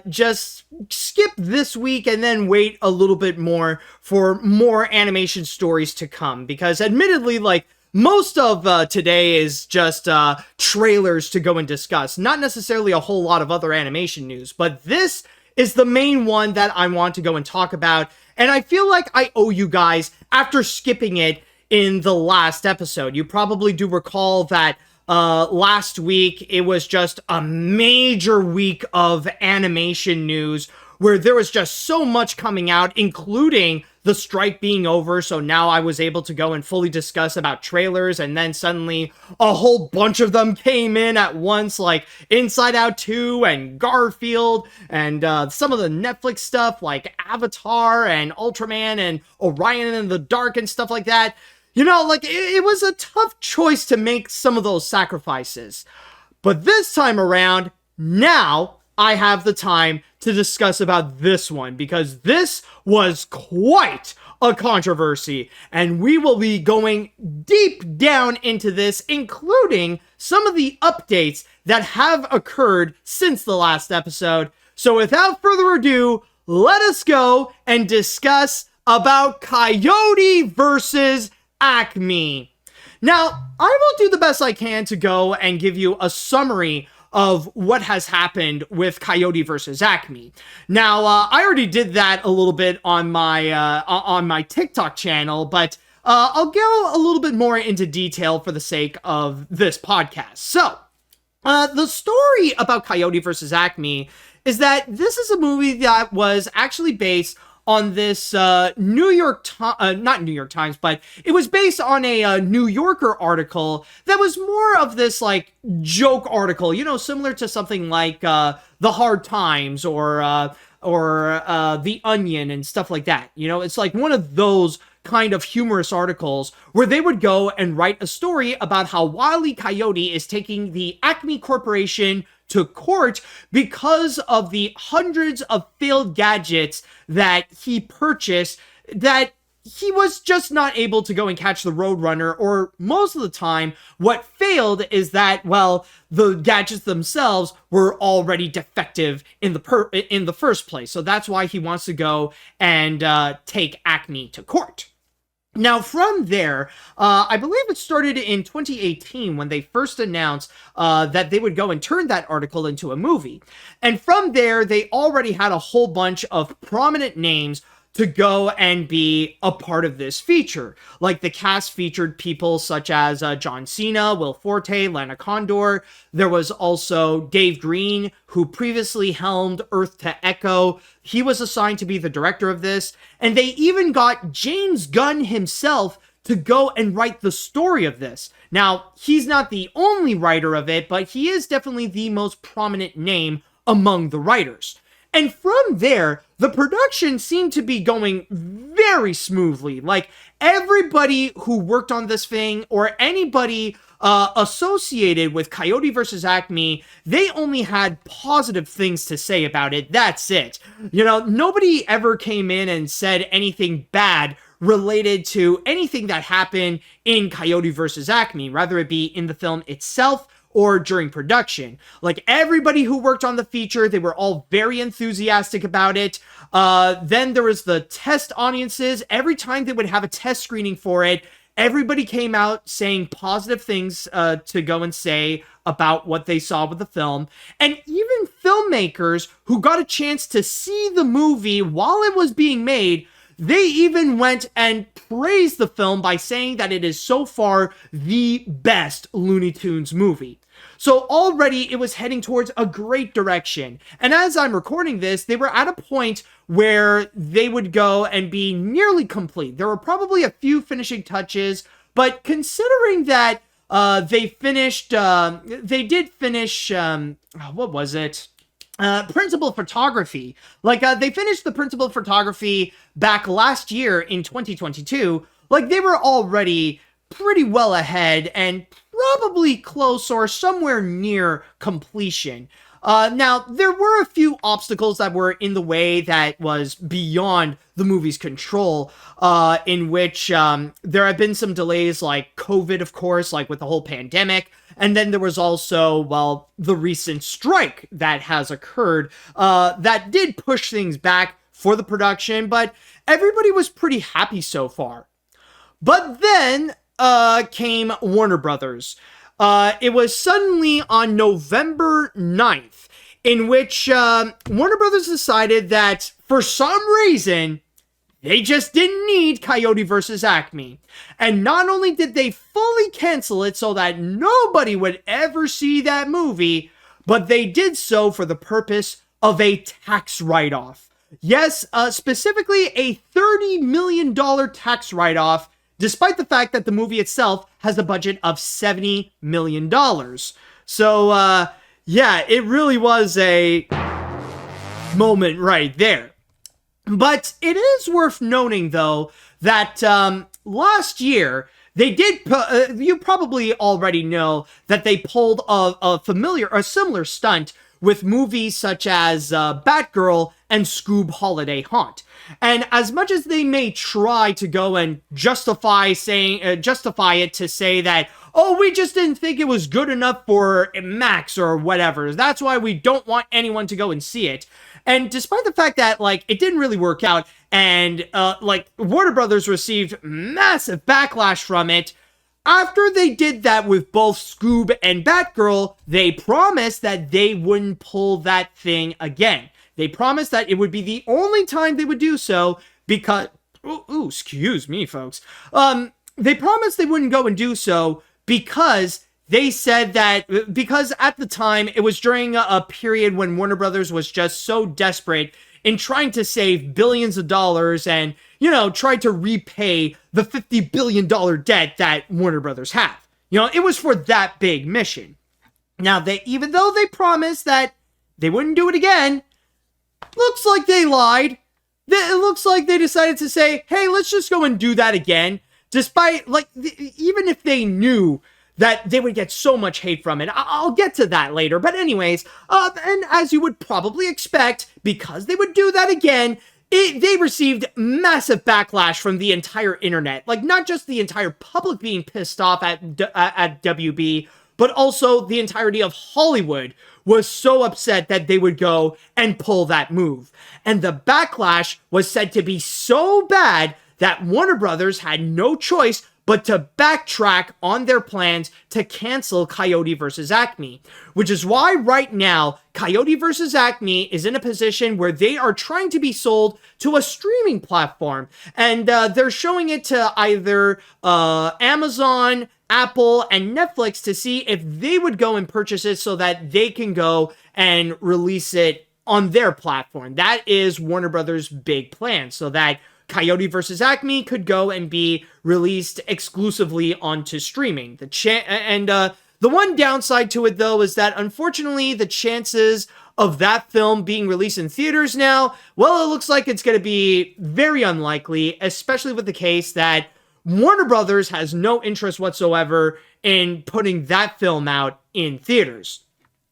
just skip this week and then wait a little bit more for more animation stories to come. Because admittedly, like, most of today is just trailers to go and discuss, not necessarily a whole lot of other animation news, but this is the main one that I want to go and talk about, and I feel like I owe you guys after skipping it in the last episode. You probably do recall that last week it was just a major week of animation news where there was just so much coming out, including the strike being over, so now I was able to go and fully discuss about trailers, and then suddenly a whole bunch of them came in at once, like Inside Out 2 and Garfield, and some of the Netflix stuff like Avatar and Ultraman and Orion in the Dark and stuff like that. You know, like, it was a tough choice to make some of those sacrifices. But this time around, now I have the time to discuss about this one, because this was quite a controversy, and we will be going deep down into this, including some of the updates that have occurred since the last episode. So without further ado, let us go and discuss about Coyote versus Acme. Now, I will do the best I can to go and give you a summary of what has happened with Coyote versus Acme. Now, I already did that a little bit on my TikTok channel, but I'll go a little bit more into detail for the sake of this podcast. So, the story about Coyote versus Acme is that this is a movie that was actually based on this not New York Times, but it was based on a New Yorker article that was more of this, like, joke article, you know, similar to something like The Hard Times or The Onion and stuff like that. You know, it's like one of those kind of humorous articles where they would go and write a story about how Wile E. Coyote is taking the Acme Corporation to court because of the hundreds of failed gadgets that he purchased that he was just not able to go and catch the Roadrunner, or most of the time, what failed is that, well, the gadgets themselves were already defective in the first place. So that's why he wants to go and take Acme to court. Now, from there, I believe it started in 2018 when they first announced that they would go and turn that article into a movie. And from there, they already had a whole bunch of prominent names to go and be a part of this feature. Like, the cast featured people such as John Cena, Will Forte, Lana Condor. There was also Dave Green, who previously helmed Earth to Echo. He was assigned to be the director of this. And they even got James Gunn himself to go and write the story of this. Now, he's not the only writer of it, but he is definitely the most prominent name among the writers. And from there, the production seemed to be going very smoothly. Like, everybody who worked on this thing, or anybody associated with Coyote versus Acme, they only had positive things to say about it. That's it. You know, nobody ever came in and said anything bad related to anything that happened in Coyote versus Acme, whether it be in the film itself or during production. Like, everybody who worked on the feature, they were all very enthusiastic about it. Then there was the test audiences. Every time they would have a test screening for it, everybody came out saying positive things to go and say about what they saw with the film. And even filmmakers who got a chance to see the movie while it was being made, they even went and praised the film by saying that it is so far the best Looney Tunes movie. So already it was heading towards a great direction. And as I'm recording this, they were at a point where they would go and be nearly complete. There were probably a few finishing touches, but considering that they did finish, what was it? Principal photography. Like, they finished the principal photography back last year in 2022. Like, they were already pretty well ahead and probably close or somewhere near completion. Now, there were a few obstacles that were in the way that was beyond the movie's control, in which there have been some delays, like COVID, of course, like with the whole pandemic. And then there was also, well, the recent strike that has occurred that did push things back for the production, but everybody was pretty happy so far. But then came Warner Brothers. It was suddenly on November 9th, in which Warner Brothers decided that for some reason, they just didn't need Coyote versus Acme. And not only did they fully cancel it so that nobody would ever see that movie, but they did so for the purpose of a tax write-off. Yes, specifically a $30 million tax write-off, despite the fact that the movie itself has a budget of $70 million. So, yeah, it really was a moment right there. But it is worth noting, though, that last year, they did, you probably already know that they pulled a similar stunt with movies such as Batgirl and Scoob Holiday Haunt. And as much as they may try to go and justify it to say that, oh, we just didn't think it was good enough for Max or whatever, that's why we don't want anyone to go and see it. And despite the fact that, like, it didn't really work out, and, like, Warner Brothers received massive backlash from it, after they did that with both Scoob and Batgirl, they promised that they wouldn't pull that thing again. They promised that it would be the only time they would do so because... Ooh, excuse me, folks. They promised they wouldn't go and do so because they said that... Because at the time, it was during a period when Warner Brothers was just so desperate in trying to save billions of dollars and, you know, try to repay the $50 billion debt that Warner Brothers have. You know, it was for that big mission. Now, even though they promised that they wouldn't do it again, looks like they lied. It looks like they decided to say, hey, let's just go and do that again. Despite, like, even if they knew that they would get so much hate from it. I'll get to that later. But anyways, and as you would probably expect, because they would do that again, they received massive backlash from the entire internet. Like, not just the entire public being pissed off at WB, but also the entirety of Hollywood was so upset that they would go and pull that move. And the backlash was said to be so bad that Warner Brothers had no choice but to backtrack on their plans to cancel Coyote vs. Acme, which is why right now, Coyote vs. Acme is in a position where they are trying to be sold to a streaming platform, and they're showing it to either Amazon, Apple, and Netflix to see if they would go and purchase it so that they can go and release it on their platform. That is Warner Brothers' big plan, so that Coyote vs. Acme could go and be released exclusively onto streaming. The one downside to it, though, is that unfortunately the chances of that film being released in theaters now, well, it looks like it's going to be very unlikely, especially with the case that Warner Brothers has no interest whatsoever in putting that film out in theaters.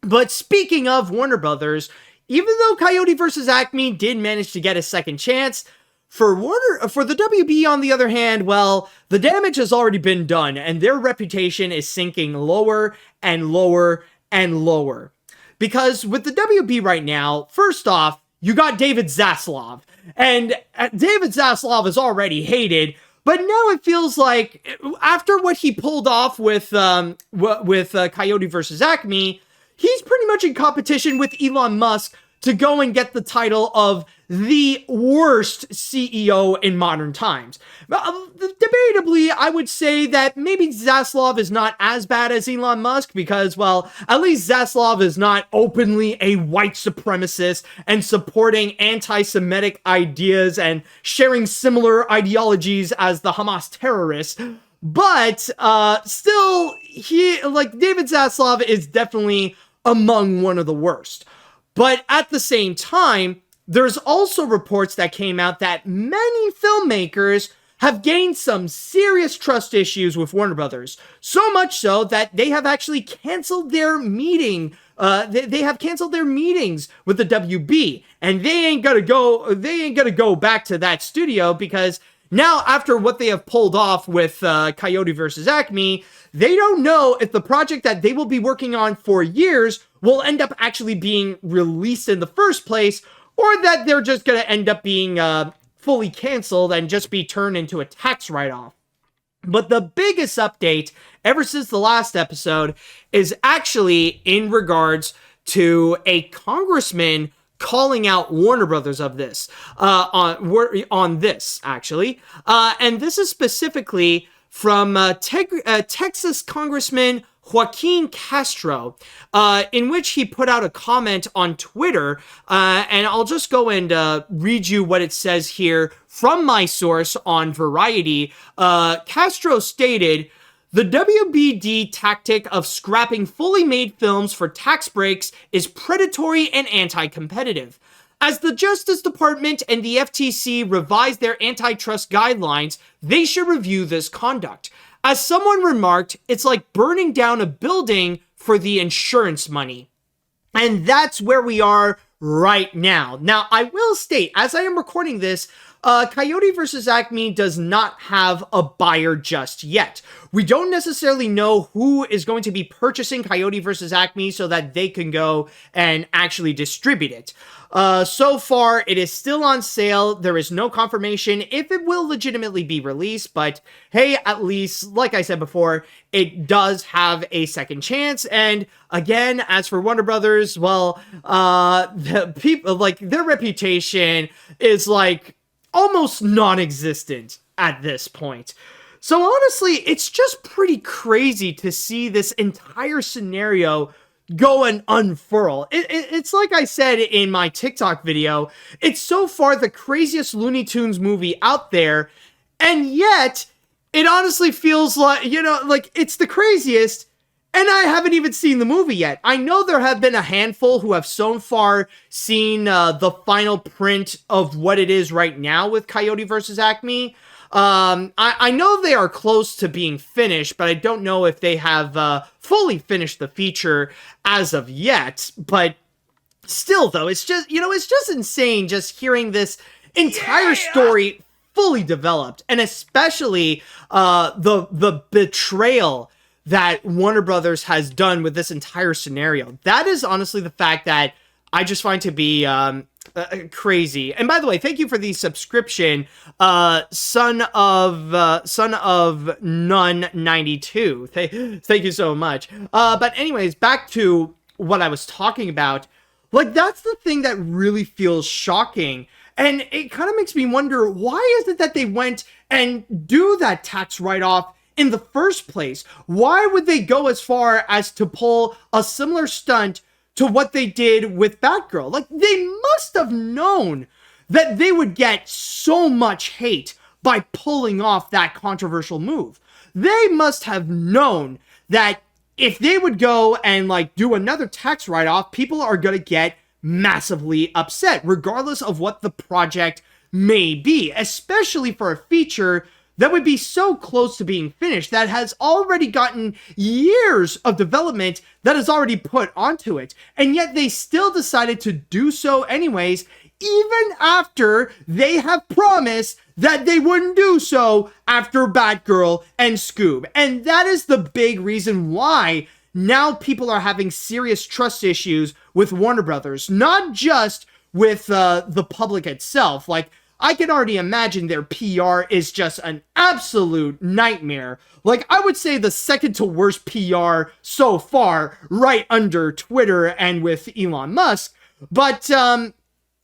But speaking of Warner Brothers, even though Coyote vs. Acme did manage to get a second chance, for the WB, on the other hand, well, the damage has already been done, and their reputation is sinking lower and lower and lower. Because with the WB right now, first off, you got David Zaslav, and David Zaslav is already hated, but now it feels like, after what he pulled off with Coyote vs. Acme, he's pretty much in competition with Elon Musk to go and get the title of the worst CEO in modern times. Debatably, I would say that maybe Zaslav is not as bad as Elon Musk because, well, at least Zaslav is not openly a white supremacist and supporting anti-Semitic ideas and sharing similar ideologies as the Hamas terrorists. But still, David Zaslav is definitely among one of the worst. But at the same time, there's also reports that came out that many filmmakers have gained some serious trust issues with Warner Brothers. So much so that they have actually canceled their meeting. They have canceled their meetings with the WB, and they ain't gonna go back to that studio because now, after what they have pulled off with Coyote vs. Acme, they don't know if the project that they will be working on for years will end up actually being released in the first place, or that they're just going to end up being fully canceled and just be turned into a tax write-off. But the biggest update ever since the last episode is actually in regards to a congressman calling out Warner Brothers of this, on this, actually. And this is specifically from Texas Congressman Joaquin Castro, in which he put out a comment on Twitter, and I'll just go and read you what it says here from my source on Variety. Castro stated, "The WBD tactic of scrapping fully made films for tax breaks is predatory and anti-competitive. As the Justice Department and the FTC revise their antitrust guidelines, they should review this conduct. As someone remarked, it's like burning down a building for the insurance money." And that's where we are right now. Now, I will state, as I am recording this, Coyote vs. Acme does not have a buyer just yet. We don't necessarily know who is going to be purchasing Coyote vs. Acme so that they can go and actually distribute it. So far, it is still on sale. There is no confirmation if it will legitimately be released, but hey, at least, like I said before, it does have a second chance. And again, as for Warner Brothers, well, the people, their reputation is almost non-existent at this point. So honestly, it's just pretty crazy to see this entire scenario go and unfurl. It's like I said in my TikTok video, it's so far the craziest Looney Tunes movie out there, and yet it honestly feels like, it's the craziest, and I haven't even seen the movie yet. I know there have been a handful who have so far seen the final print of what it is right now with Coyote vs. Acme. I know they are close to being finished, but I don't know if they have fully finished the feature as of yet. But still, though, it's just insane just hearing this entire story fully developed, and especially the betrayal that Warner Brothers has done with this entire scenario. That is honestly the fact that I just find to be crazy. And by the way, thank you for the subscription, son of Nun 92. Thank you so much. But anyways, back to what I was talking about. Like, that's the thing that really feels shocking. And it kind of makes me wonder, why is it that they went and do that tax write-off in the first place? Why would they go as far as to pull a similar stunt to what they did with Batgirl? Like, they must have known that they would get so much hate by pulling off that controversial move. They must have known that if they would go and, like, do another tax write-off, people are going to get massively upset, regardless of what the project may be, especially for a feature that would be so close to being finished, that has already gotten years of development that is already put onto it. And yet they still decided to do so anyways, even after they have promised that they wouldn't do so after Batgirl and Scoob. And that is the big reason why now people are having serious trust issues with Warner Brothers, not just with the public itself. Like, I can already imagine their PR is just an absolute nightmare. Like, I would say the second to worst PR so far, right under Twitter and with Elon Musk. But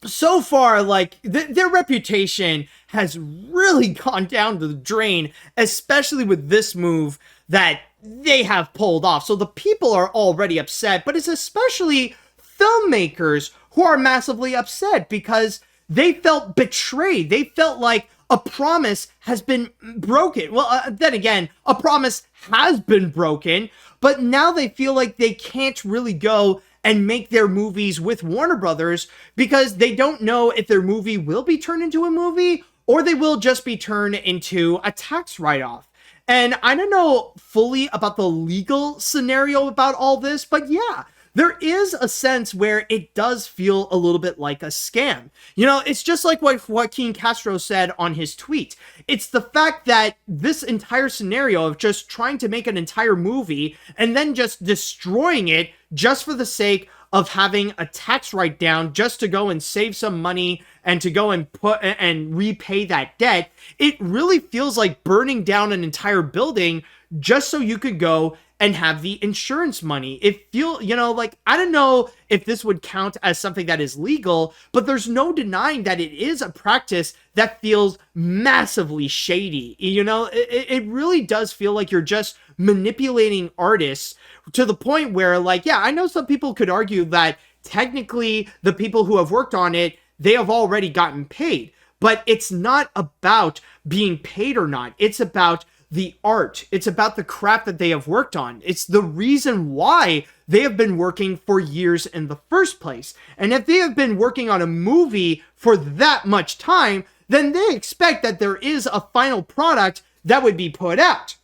so far, like, their reputation has really gone down the drain, especially with this move that they have pulled off. So the people are already upset, but it's especially filmmakers who are massively upset because they felt betrayed. They felt like a promise has been broken. Well, then again, a promise has been broken, but now they feel like they can't really go and make their movies with Warner Brothers because they don't know if their movie will be turned into a movie or they will just be turned into a tax write-off. And I don't know fully about the legal scenario about all this, but yeah, there is a sense where it does feel a little bit like a scam. You know, it's just like what Joaquin Castro said on his tweet. It's the fact that this entire scenario of just trying to make an entire movie and then just destroying it just for the sake of having a tax write down just to go and save some money and to go and put and repay that debt. It really feels like burning down an entire building just so you could go and have the insurance money. It feel, you know, like, I don't know if this would count as something that is legal, but there's no denying that it is a practice that feels massively shady. You know, it really does feel like you're just manipulating artists to the point where, like, yeah, I know some people could argue that technically the people who have worked on it, they have already gotten paid, but it's not about being paid or not. It's about the art. It's about the craft that they have worked on. It's the reason why they have been working for years in the first place. And if they have been working on a movie for that much time, then they expect that there is a final product that would be put out.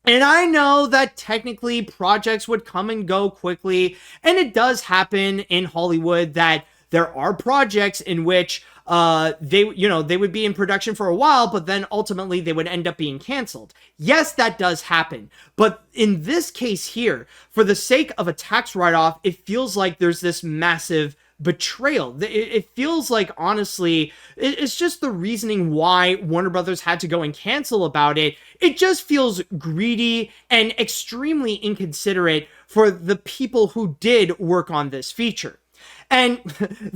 And I know that technically projects would come and go quickly, and it does happen in Hollywood that there are projects in which they would be in production for a while, but then ultimately they would end up being canceled. Yes, that does happen. But in this case here, for the sake of a tax write-off, it feels like there's this massive betrayal. It feels like, honestly, it's just the reasoning why Warner Brothers had to go and cancel about it. It just feels greedy and extremely inconsiderate for the people who did work on this feature. And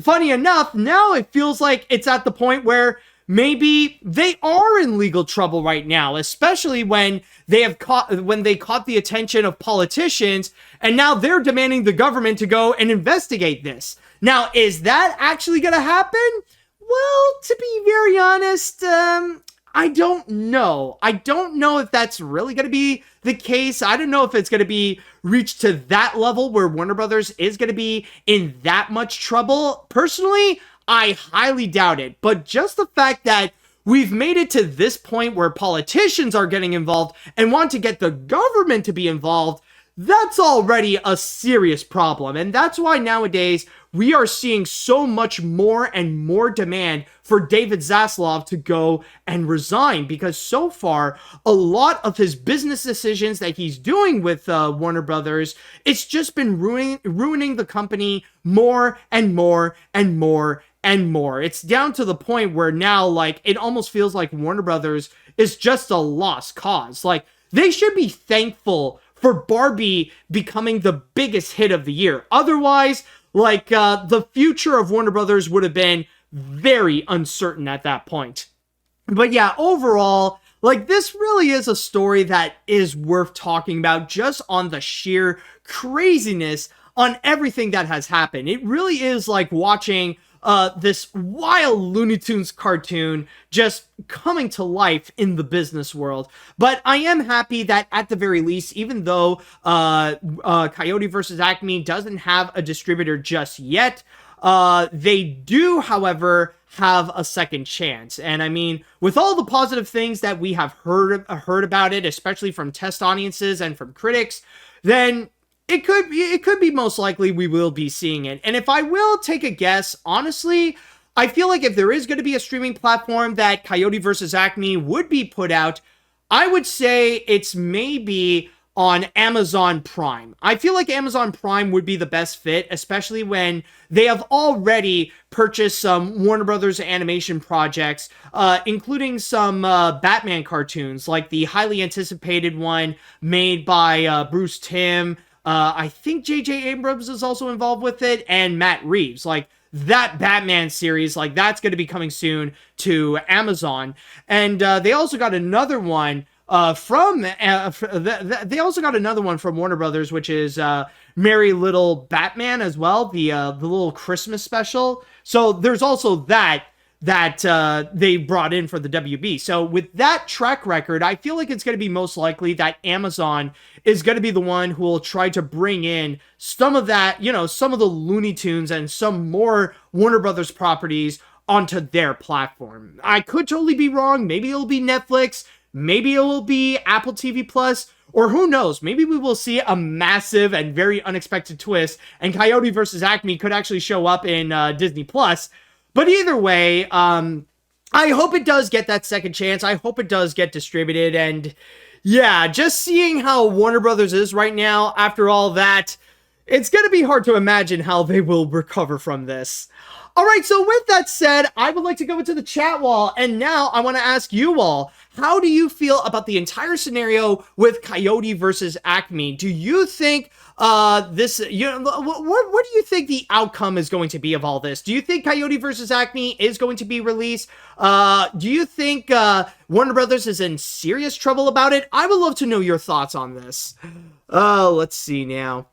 funny enough, now it feels like it's at the point where maybe they are in legal trouble right now, especially when they caught the attention of politicians, and now they're demanding the government to go and investigate this. Now, is that actually going to happen? Well, to be very honest, I don't know. I don't know if that's really going to be the case. I don't know if it's going to be reached to that level where Warner Brothers is going to be in that much trouble. Personally, I highly doubt it. But just the fact that we've made it to this point where politicians are getting involved and want to get the government to be involved, that's already a serious problem. And that's why nowadays we are seeing so much more and more demand for David Zaslav to go and resign, because so far, a lot of his business decisions that he's doing with Warner Brothers, it's just been ruining the company more and more and more and more. It's down to the point where now, like, it almost feels like Warner Brothers is just a lost cause. Like, they should be thankful for Barbie becoming the biggest hit of the year. Otherwise, like, the future of Warner Brothers would have been very uncertain at that point. But yeah, overall, like, this really is a story that is worth talking about just on the sheer craziness on everything that has happened. It really is like watching this wild Looney Tunes cartoon just coming to life in the business world. But I am happy that at the very least, even though Coyote versus Acme doesn't have a distributor just yet, they do, however, have a second chance. And I mean, with all the positive things that we have heard about it, especially from test audiences and from critics, then it could be most likely we will be seeing it. And if I will take a guess, honestly, I feel like if there is going to be a streaming platform that Coyote versus Acme would be put out, I would say it's maybe on Amazon Prime. I feel like Amazon Prime would be the best fit, especially when they have already purchased some Warner Brothers animation projects, including some Batman cartoons, like the highly anticipated one made by Bruce Timm. I think J.J. Abrams is also involved with it, and Matt Reeves. Like, that Batman series, like, that's going to be coming soon to Amazon. And they also got another one from Warner Brothers, which is Merry Little Batman as well, the little Christmas special. So there's also that they brought in for the WB. So with that track record, I feel like it's going to be most likely that Amazon is going to be the one who will try to bring in some of that, you know, some of the Looney Tunes and some more Warner Brothers properties onto their platform. I could totally be wrong. Maybe it'll be Netflix. Maybe it will be Apple TV Plus. Or who knows, maybe we will see a massive and very unexpected twist, and Coyote versus Acme could actually show up in Disney Plus. But either way, I hope it does get that second chance. I hope it does get distributed. And yeah, just seeing how Warner Brothers is right now, after all that, it's going to be hard to imagine how they will recover from this. All right, so with that said, I would like to go into the chat wall, and now I want to ask you all, how do you feel about the entire scenario with Coyote versus Acme? Do you think what do you think the outcome is going to be of all this? Do you think Coyote versus Acme is going to be released? Do you think Warner Brothers is in serious trouble about it? I would love to know your thoughts on this. Let's see now.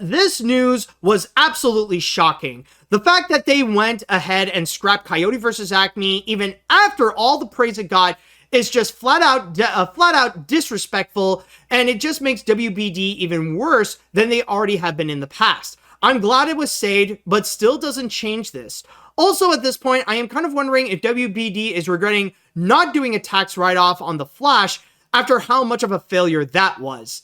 This news was absolutely shocking. The fact that they went ahead and scrapped Coyote versus Acme, even after all the praise it got, is just flat out disrespectful, and it just makes WBD even worse than they already have been in the past. I'm glad it was saved, but still doesn't change this. Also, at this point, I am kind of wondering if WBD is regretting not doing a tax write-off on The Flash after how much of a failure that was.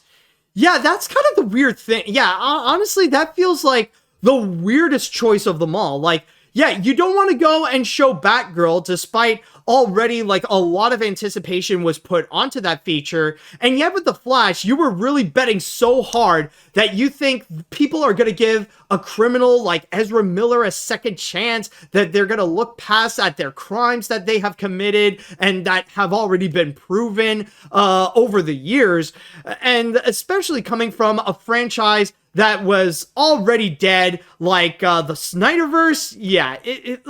Yeah, that's kind of the weird thing. Yeah, honestly, that feels like the weirdest choice of them all. Like, yeah, you don't want to go and show Batgirl despite already, like, a lot of anticipation was put onto that feature. And yet with The Flash, you were really betting so hard that you think people are going to give a criminal like Ezra Miller a second chance, that they're going to look past at their crimes that they have committed and that have already been proven over the years. And especially coming from a franchise that was already dead, like the Snyderverse. Yeah, it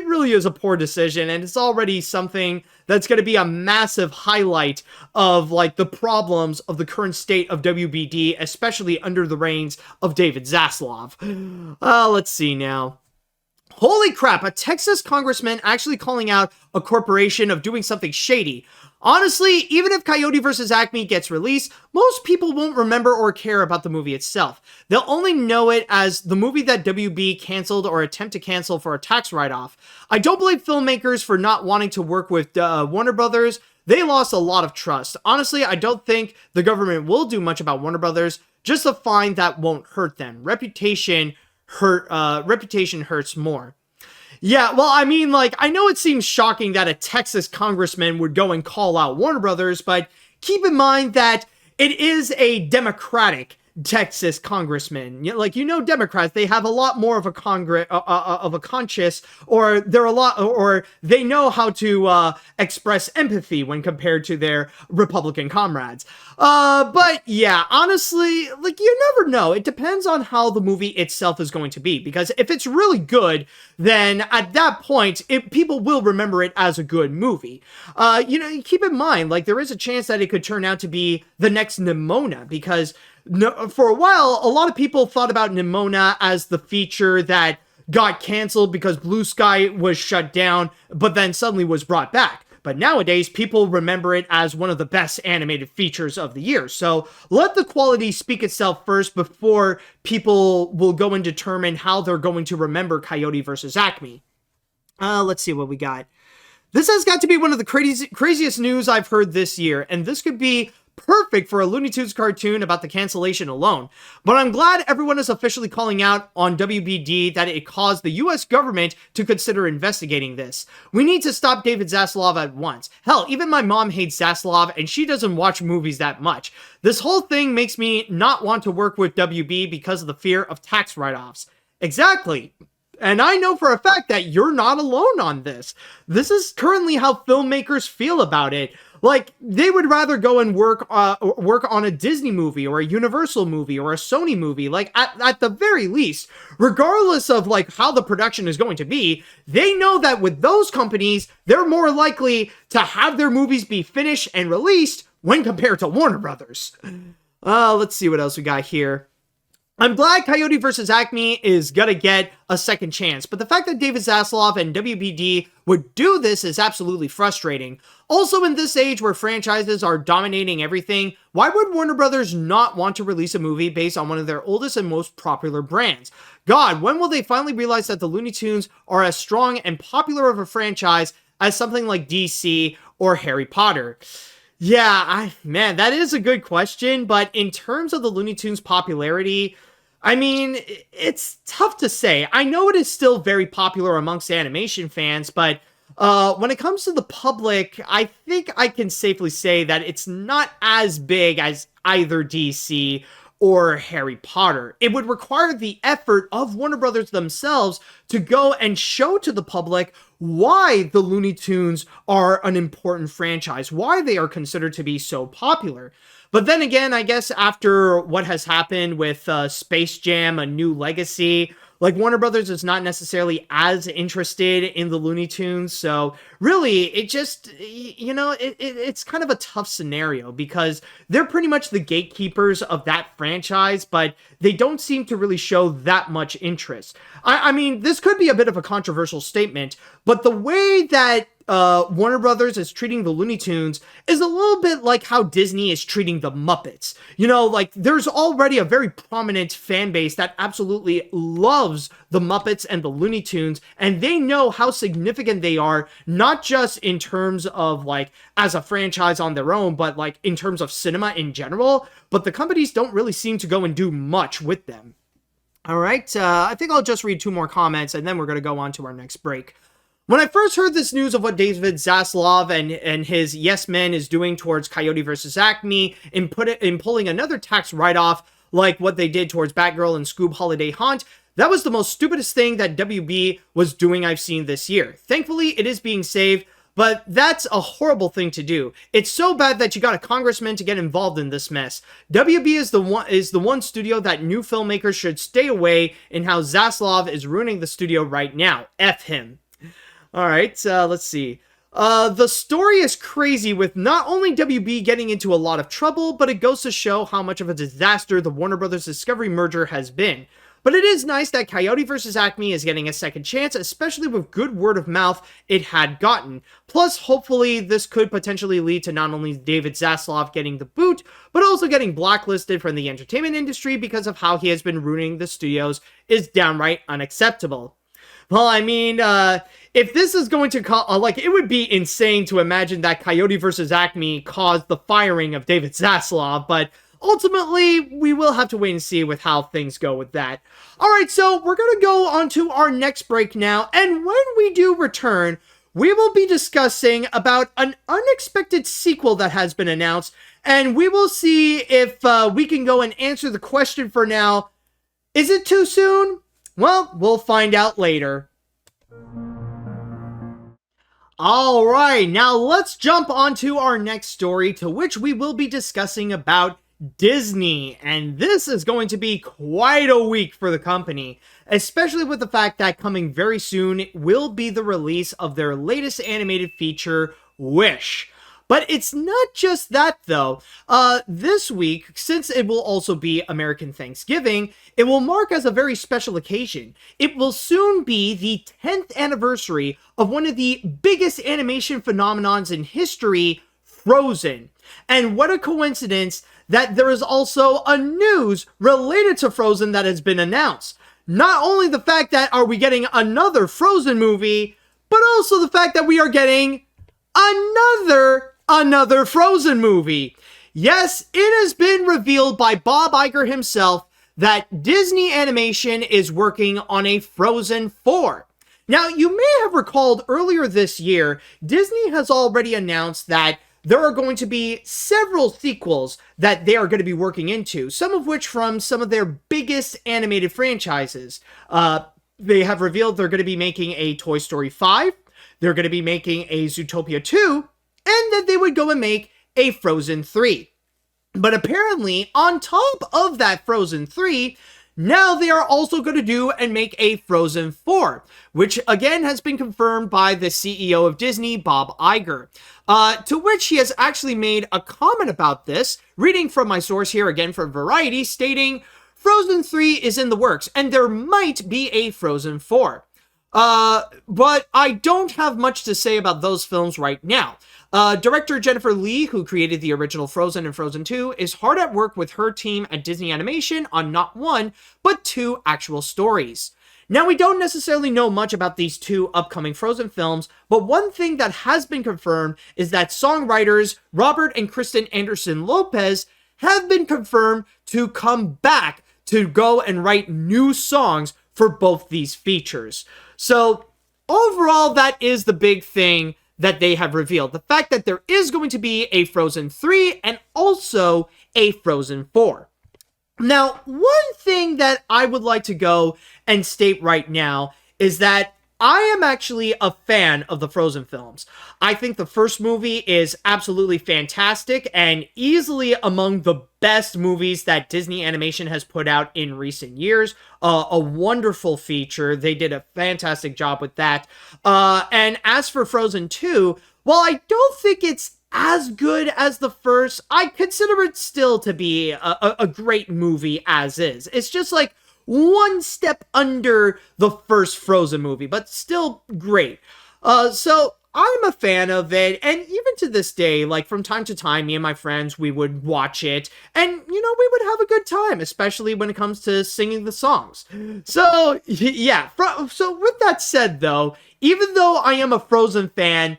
really is a poor decision, and it's already something that's going to be a massive highlight of like the problems of the current state of WBD, especially under the reigns of David Zaslav. Let's see now. Holy crap, a Texas congressman actually calling out a corporation of doing something shady. Honestly, even if Coyote vs. Acme gets released, most people won't remember or care about the movie itself. They'll only know it as the movie that WB canceled or attempt to cancel for a tax write-off. I don't blame filmmakers for not wanting to work with Warner Brothers. They lost a lot of trust. Honestly, I don't think the government will do much about Warner Brothers. Just a fine that won't hurt them. Reputation reputation hurts more. Yeah, well, I mean, like, I know it seems shocking that a Texas congressman would go and call out Warner Brothers, but keep in mind that it is a Democratic Texas congressman. Democrats, they have a lot more of a conscience, or or they know how to express empathy when compared to their Republican comrades. But yeah, honestly, like, you never know. It depends on how the movie itself is going to be, because if it's really good, then at that point, people will remember it as a good movie. Keep in mind, like, there is a chance that it could turn out to be the next Nimona, because for a while, a lot of people thought about Nimona as the feature that got canceled because Blue Sky was shut down, but then suddenly was brought back. But nowadays, people remember it as one of the best animated features of the year. So let the quality speak itself first before people will go and determine how they're going to remember Coyote versus Acme. Let's see what we got. This has got to be one of the craziest news I've heard this year, and this could be perfect for a Looney Tunes cartoon about the cancellation alone. But I'm glad everyone is officially calling out on WBD that it caused the US government to consider investigating this. We need to stop David Zaslav at once. Hell, even my mom hates Zaslav and she doesn't watch movies that much. This whole thing makes me not want to work with WB because of the fear of tax write-offs. Exactly. And I know for a fact that you're not alone on this. This is currently how filmmakers feel about it. Like, they would rather go and work on a Disney movie or a Universal movie or a Sony movie. Like, at the very least, regardless of, like, how the production is going to be, they know that with those companies, they're more likely to have their movies be finished and released when compared to Warner Brothers. Let's see what else we got here. I'm glad Coyote vs. Acme is gonna get a second chance, but the fact that David Zaslav and WBD would do this is absolutely frustrating. Also, in this age where franchises are dominating everything, why would Warner Brothers not want to release a movie based on one of their oldest and most popular brands? God, when will they finally realize that the Looney Tunes are as strong and popular of a franchise as something like DC or Harry Potter? Yeah, man, that is a good question, but in terms of the Looney Tunes popularity, I mean, it's tough to say. I know it is still very popular amongst animation fans, but when it comes to the public, I think I can safely say that it's not as big as either DC or Harry Potter. It would require the effort of Warner Brothers themselves to go and show to the public why the Looney Tunes are an important franchise, why they are considered to be so popular. But then again, I guess after what has happened with Space Jam: A New Legacy, like, Warner Brothers is not necessarily as interested in the Looney Tunes. So really, it just, it's kind of a tough scenario because they're pretty much the gatekeepers of that franchise, but they don't seem to really show that much interest. I mean, this could be a bit of a controversial statement, but the way that Warner Brothers is treating the Looney Tunes is a little bit like how Disney is treating the Muppets. Like, there's already a very prominent fan base that absolutely loves the Muppets and the Looney Tunes, and they know how significant they are, not just in terms of, like, as a franchise on their own, but, like, in terms of cinema in general, but the companies don't really seem to go and do much with them. All right, I think I'll just read two more comments, and then we're going to go on to our next break. When I first heard this news of what David Zaslav and his Yes Men is doing towards Coyote vs. Acme in pulling another tax write-off like what they did towards Batgirl and Scoob Holiday Haunt, that was the most stupidest thing that WB was doing I've seen this year. Thankfully, it is being saved, but that's a horrible thing to do. It's so bad that you got a congressman to get involved in this mess. WB is the one studio that new filmmakers should stay away, and how Zaslav is ruining the studio right now. F him. All right, let's see. The story is crazy, with not only WB getting into a lot of trouble, but it goes to show how much of a disaster the Warner Brothers Discovery merger has been. But it is nice that Coyote vs. Acme is getting a second chance, especially with good word of mouth it had gotten. Plus, hopefully, this could potentially lead to not only David Zaslav getting the boot, but also getting blacklisted from the entertainment industry because of how he has been ruining the studios is downright unacceptable. Well, I mean, if this is going to it would be insane to imagine that Coyote vs. Acme caused the firing of David Zaslav, but ultimately, we will have to wait and see with how things go with that. Alright, so we're going to go on to our next break now, and when we do return, we will be discussing about an unexpected sequel that has been announced, and we will see if we can go and answer the question for now. Is it too soon? Well, we'll find out later. Alright, now let's jump onto our next story, to which we will be discussing about Disney, and this is going to be quite a week for the company, especially with the fact that coming very soon will be the release of their latest animated feature, Wish. But it's not just that though. This week, since it will also be American Thanksgiving, it will mark as a very special occasion. It will soon be the 10th anniversary of one of the biggest animation phenomenons in history, Frozen. And what a coincidence that there is also a news related to Frozen that has been announced. Not only the fact that are we getting another Frozen movie, but also the fact that we are getting another Frozen movie. Yes, it has been revealed by Bob Iger himself that Disney Animation is working on a Frozen 4. Now, you may have recalled earlier this year, Disney has already announced that there are going to be several sequels that they are going to be working into, some of which from some of their biggest animated franchises. They have revealed they're going to be making a Toy Story 5, they're going to be making a Zootopia 2, and that they would go and make a Frozen 3. But apparently, on top of that Frozen 3, now they are also going to do and make a Frozen 4, which again has been confirmed by the CEO of Disney, Bob Iger. To which he has actually made a comment about this, reading from my source here again from Variety, stating, Frozen 3 is in the works, and there might be a Frozen 4. But I don't have much to say about those films right now. Director Jennifer Lee, who created the original Frozen and Frozen 2, is hard at work with her team at Disney Animation on not one, but two actual stories. Now, we don't necessarily know much about these two upcoming Frozen films, but one thing that has been confirmed is that songwriters Robert and Kristen Anderson Lopez have been confirmed to come back to go and write new songs for both these features. So, overall, that is the big thing that they have revealed. The fact that there is going to be a Frozen 3 and also a Frozen 4. Now, one thing that I would like to go and state right now is that I am actually a fan of the Frozen films. I think the first movie is absolutely fantastic and easily among the best movies that Disney Animation has put out in recent years. A wonderful feature. They did a fantastic job with that. And as for Frozen 2, while I don't think it's as good as the first, I consider it still to be a great movie as is. It's just like one step under the first Frozen movie, but still great. So I'm a fan of it, and even to this day, like from time to time, me and my friends, we would watch it, and we would have a good time, especially when it comes to singing the songs. So yeah, so with that said though, even though I am a Frozen fan,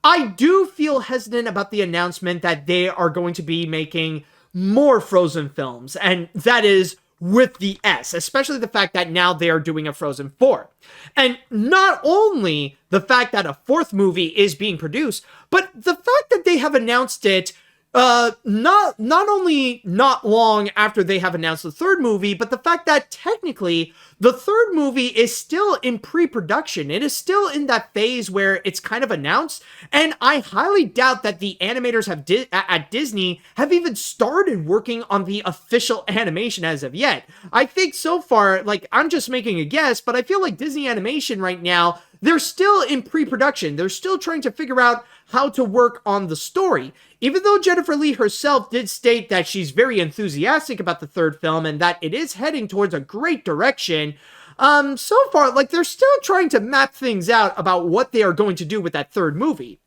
I do feel hesitant about the announcement that they are going to be making more Frozen films, and that is with the S, especially the fact that now they are doing a Frozen 4. And not only the fact that a fourth movie is being produced, but the fact that they have announced it not only not long after they have announced the third movie, but the fact that technically the third movie is still in pre-production. It is still in that phase where it's kind of announced, and I highly doubt that the animators at Disney have even started working on the official animation as of yet. I think so far, like, I'm just making a guess, but I feel like Disney Animation right now, they're still in pre-production. They're still trying to figure out how to work on the story. Even though Jennifer Lee herself did state that she's very enthusiastic about the third film and that it is heading towards a great direction, so far, like, they're still trying to map things out about what they are going to do with that third movie.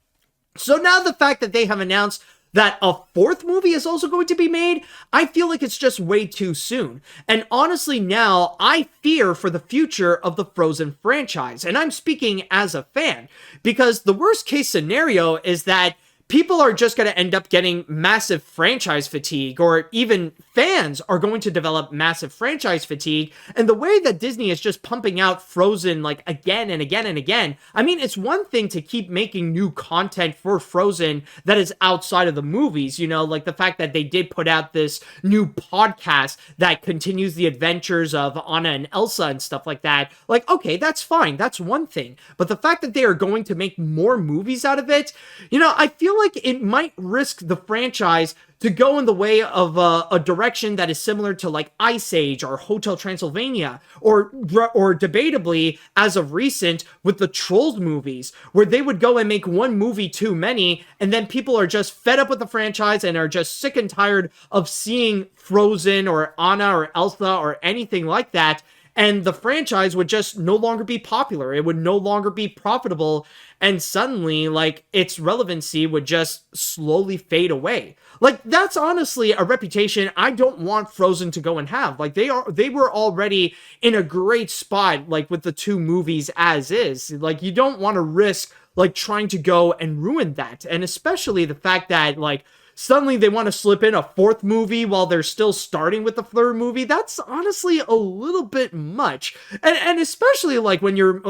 So now the fact that they have announced that a fourth movie is also going to be made, I feel like it's just way too soon. And honestly now, I fear for the future of the Frozen franchise, and I'm speaking as a fan, because the worst case scenario is that people are just going to end up getting massive franchise fatigue, or even fans are going to develop massive franchise fatigue. And the way that Disney is just pumping out Frozen like again and again and again, I mean, it's one thing to keep making new content for Frozen that is outside of the movies, you know, like the fact that they did put out this new podcast that continues the adventures of Anna and Elsa and stuff like that. Like, okay, that's fine. That's one thing. But the fact that they are going to make more movies out of it, you know, I feel like it might risk the franchise to go in the way of a direction that is similar to like Ice Age or Hotel Transylvania, or debatably, as of recent, with the Trolls movies, where they would go and make one movie too many, and then people are just fed up with the franchise and are just sick and tired of seeing Frozen or Anna or Elsa or anything like that. And the franchise would just no longer be popular. It would no longer be profitable. And suddenly, like, its relevancy would just slowly fade away. Like, that's honestly a reputation I don't want Frozen to go and have. Like, they were already in a great spot, like, with the two movies as is. Like, you don't want to risk, like, trying to go and ruin that. And especially the fact that, like, suddenly they want to slip in a fourth movie while they're still starting with the third movie. That's honestly a little bit much. And especially like when you're,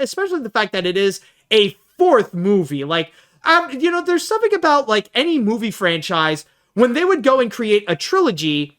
especially the fact that it is a fourth movie. Like, you know, there's something about like any movie franchise when they would go and create a trilogy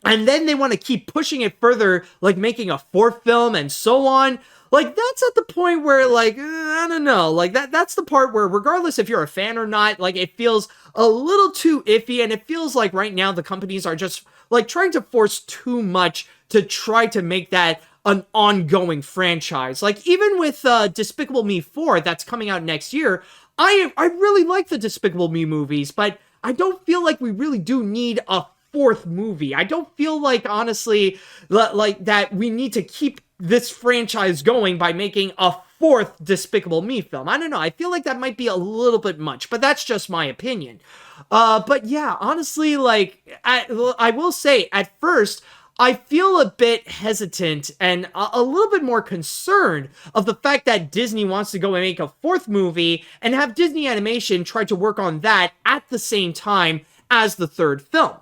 and then they want to keep pushing it further, like making a fourth film and so on. Like, that's at the point where, like, I don't know, like, that's the part where, regardless if you're a fan or not, like, it feels a little too iffy, and it feels like right now the companies are just, like, trying to force too much to try to make that an ongoing franchise. Like, even with Despicable Me 4 that's coming out next year, I really like the Despicable Me movies, but I don't feel like we really do need a fourth movie. I don't feel like, honestly, like that we need to keep this franchise going by making a fourth Despicable Me film. I don't know. I feel like that might be a little bit much, but that's just my opinion. But yeah, honestly, like, I will say, at first, I feel a bit hesitant and a little bit more concerned of the fact that Disney wants to go and make a fourth movie and have Disney Animation try to work on that at the same time as the third film.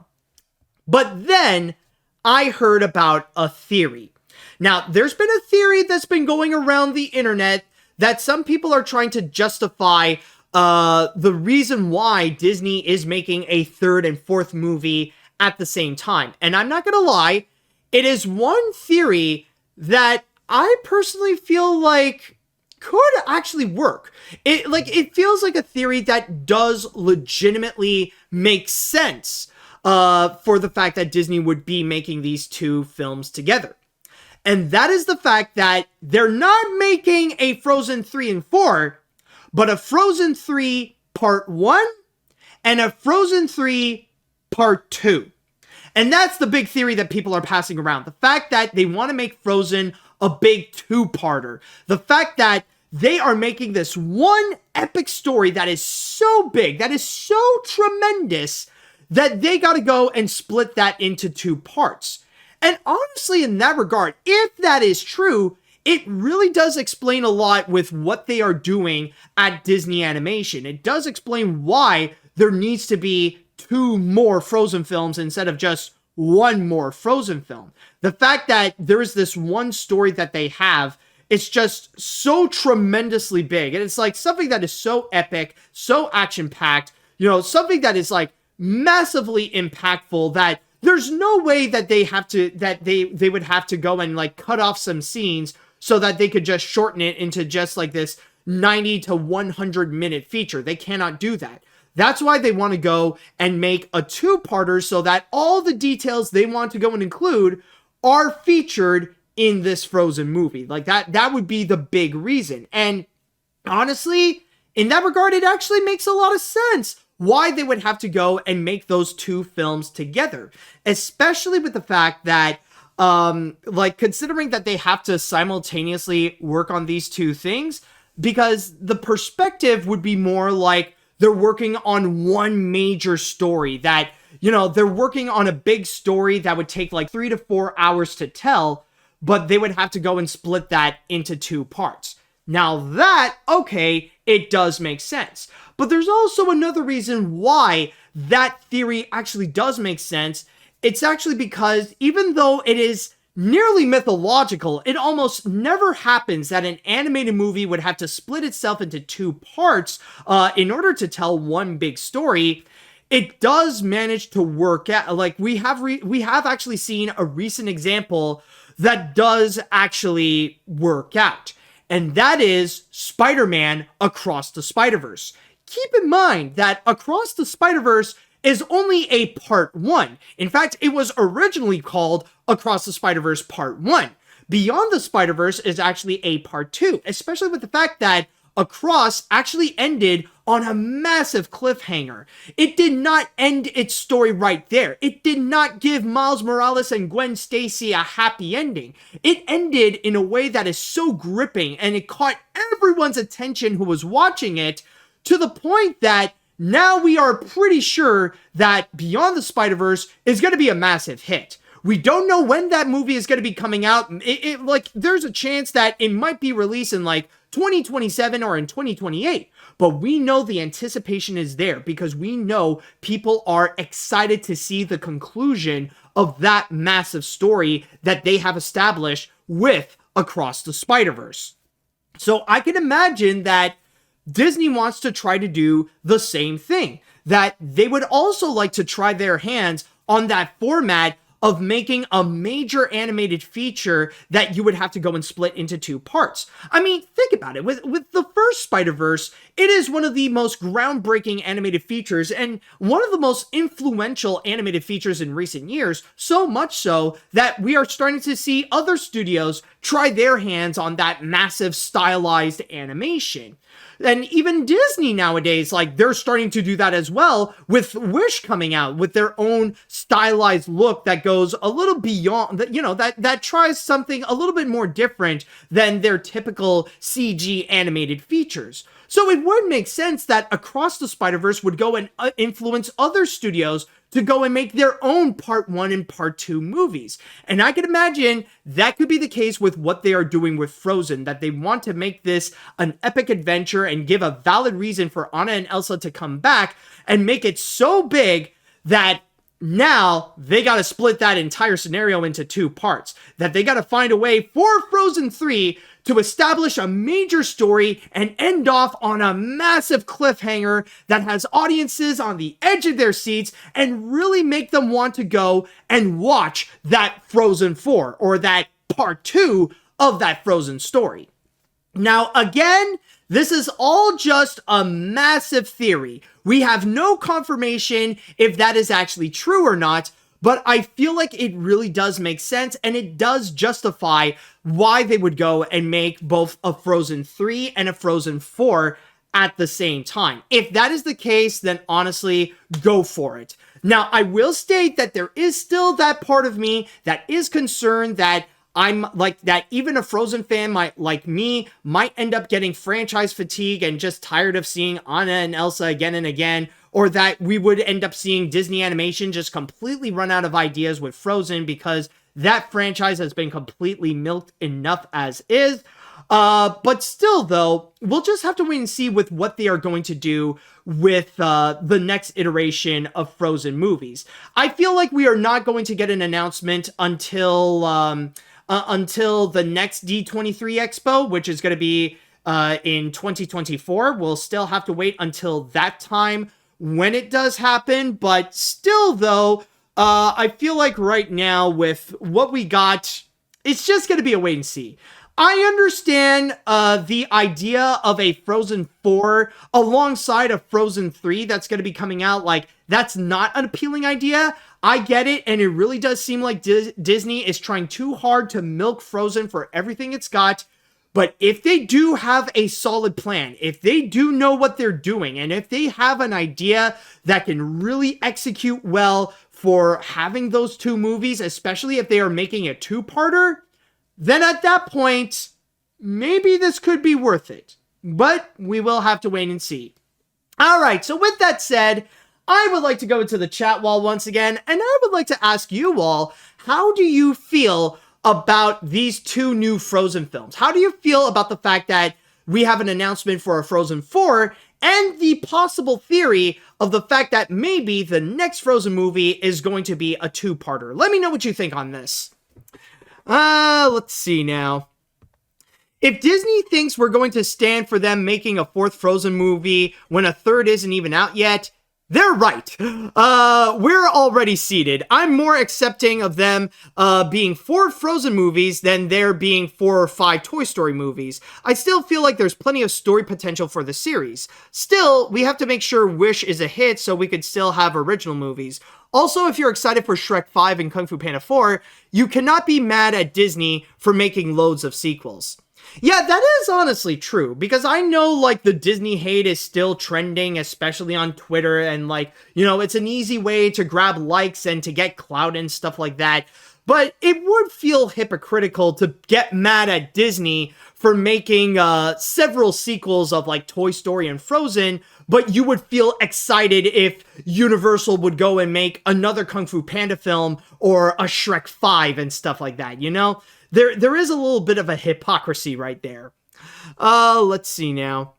But then I heard about a theory. Now, there's been a theory that's been going around the internet that some people are trying to justify the reason why Disney is making a third and fourth movie at the same time. And I'm not gonna lie, it is one theory that I personally feel like could actually work. It feels like a theory that does legitimately make sense for the fact that Disney would be making these two films together. And that is the fact that they're not making a Frozen 3 and 4, but a Frozen 3 Part 1 and a Frozen 3 Part 2. And that's the big theory that people are passing around. The fact that they want to make Frozen a big two-parter. The fact that they are making this one epic story that is so big, that is so tremendous, that they got to go and split that into two parts. And honestly, in that regard, if that is true, it really does explain a lot with what they are doing at Disney Animation. It does explain why there needs to be two more Frozen films instead of just one more Frozen film. The fact that there is this one story that they have, it's just so tremendously big. And it's like something that is so epic, so action-packed, you know, something that is like massively impactful that there's no way that they would have to go and like cut off some scenes so that they could just shorten it into just like this 90 to 100 minute feature. They cannot do that. That's why they want to go and make a two-parter so that all the details they want to go and include are featured in this Frozen movie. Like that would be the big reason. And honestly, in that regard, it actually makes a lot of sense why they would have to go and make those two films together, especially with the fact that, like, considering that they have to simultaneously work on these two things, because the perspective would be more like they're working on one major story that, you know, they're working on a big story that would take like 3 to 4 hours to tell, but they would have to go and split that into two parts. Now that, okay, it does make sense. But there's also another reason why that theory actually does make sense. It's actually because even though it is nearly mythological, it almost never happens that an animated movie would have to split itself into two parts in order to tell one big story. It does manage to work out. Like we have actually seen a recent example that does actually work out. And that is Spider-Man Across the Spider-Verse. Keep in mind that Across the Spider-Verse is only a part 1. In fact, it was originally called Across the Spider-Verse Part 1. Beyond the Spider-Verse is actually a part 2, especially with the fact that Across actually ended on a massive cliffhanger. It did not end its story right there. It did not give Miles Morales and Gwen Stacy a happy ending. It ended in a way that is so gripping, and it caught everyone's attention who was watching it, to the point that now we are pretty sure that Beyond the Spider-Verse is going to be a massive hit. We don't know when that movie is going to be coming out. There's a chance that it might be released in 2027 or in 2028. But we know the anticipation is there because we know people are excited to see the conclusion of that massive story that they have established with Across the Spider-Verse. So I can imagine that Disney wants to try to do the same thing, that they would also like to try their hands on that format of making a major animated feature that you would have to go and split into two parts. I mean, think about it. With the first Spider-Verse, it is one of the most groundbreaking animated features and one of the most influential animated features in recent years, so much so that we are starting to see other studios try their hands on that massive stylized animation. And even Disney nowadays, they're starting to do that as well, with Wish coming out with their own stylized look that goes a little beyond, that tries something a little bit more different than their typical CG animated features. So it would make sense that Across the Spider-Verse would go and influence other studios to go and make their own Part 1 and Part 2 movies. And I can imagine that could be the case with what they are doing with Frozen, that they want to make this an epic adventure and give a valid reason for Anna and Elsa to come back and make it so big that now they got to split that entire scenario into two parts, that they got to find a way for Frozen 3 to establish a major story and end off on a massive cliffhanger that has audiences on the edge of their seats and really make them want to go and watch that Frozen 4 or that part 2 of that Frozen story. Now, again, this is all just a massive theory. We have no confirmation if that is actually true or not, but I feel like it really does make sense, and it does justify why they would go and make both a Frozen 3 and a Frozen 4 at the same time. If that is the case, then honestly, go for it. Now, I will state that there is still that part of me that is concerned that even a Frozen fan like me might end up getting franchise fatigue and just tired of seeing Anna and Elsa again and again, or that we would end up seeing Disney Animation just completely run out of ideas with Frozen because that franchise has been completely milked enough as is. But still, though, we'll just have to wait and see with what they are going to do with the next iteration of Frozen movies. I feel like we are not going to get an announcement until the next D23 Expo, which is going to be in 2024. We'll still have to wait until that time when it does happen. But still, though, I feel like right now with what we got, it's just going to be a wait and see. I understand the idea of a Frozen 4 alongside a Frozen 3 that's going to be coming out. That's not an appealing idea. I get it, and it really does seem like Disney is trying too hard to milk Frozen for everything it's got. But if they do have a solid plan, if they do know what they're doing, and if they have an idea that can really execute well for having those two movies, especially if they are making a two-parter, then at that point, maybe this could be worth it. But we will have to wait and see. All right, so with that said, I would like to go into the chat wall once again, and I would like to ask you all, how do you feel about these two new Frozen films? How do you feel about the fact that we have an announcement for a Frozen 4 and the possible theory of the fact that maybe the next Frozen movie is going to be a two-parter. Let me know what you think on this. Let's see now. If Disney thinks we're going to stand for them making a fourth Frozen movie when a third isn't even out yet, they're right. We're already seated. I'm more accepting of them being 4 Frozen movies than there being 4 or 5 Toy Story movies. I still feel like there's plenty of story potential for the series. Still, we have to make sure Wish is a hit so we could still have original movies. Also, if you're excited for Shrek 5 and Kung Fu Panda 4, you cannot be mad at Disney for making loads of sequels. Yeah, that is honestly true, because I know, like, the Disney hate is still trending, especially on Twitter, and, like, you know, it's an easy way to grab likes and to get clout and stuff like that, but it would feel hypocritical to get mad at Disney for making several sequels of, like, Toy Story and Frozen, but you would feel excited if Universal would go and make another Kung Fu Panda film or a Shrek 5 and stuff like that, you know? There is a little bit of a hypocrisy right there. Let's see now.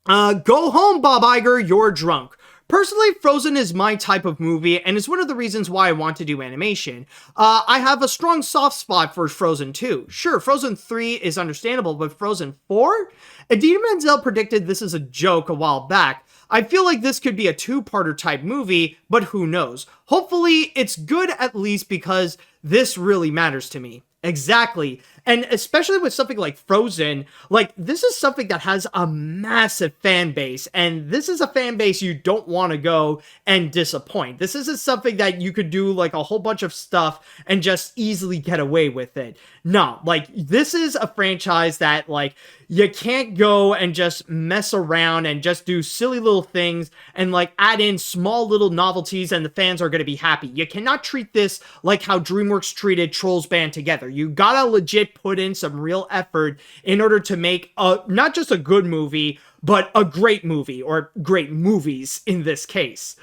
Go home, Bob Iger, you're drunk. Personally, Frozen is my type of movie, and it's one of the reasons why I want to do animation. I have a strong soft spot for Frozen 2. Sure, Frozen 3 is understandable, but Frozen 4? Idina Menzel predicted this is a joke a while back. I feel like this could be a two-parter type movie, but who knows? Hopefully, it's good at least because this really matters to me. Exactly. And especially with something like Frozen, like, this is something that has a massive fan base, and this is a fan base you don't want to go and disappoint. This isn't something that you could do, like, a whole bunch of stuff and just easily get away with it. No, like, this is a franchise that, like, you can't go and just mess around and just do silly little things and, like, add in small little novelties and the fans are going to be happy. You cannot treat this like how DreamWorks treated Trolls Band Together. You gotta legit put in some real effort in order to make not just a good movie, but a great movie, or great movies in this case.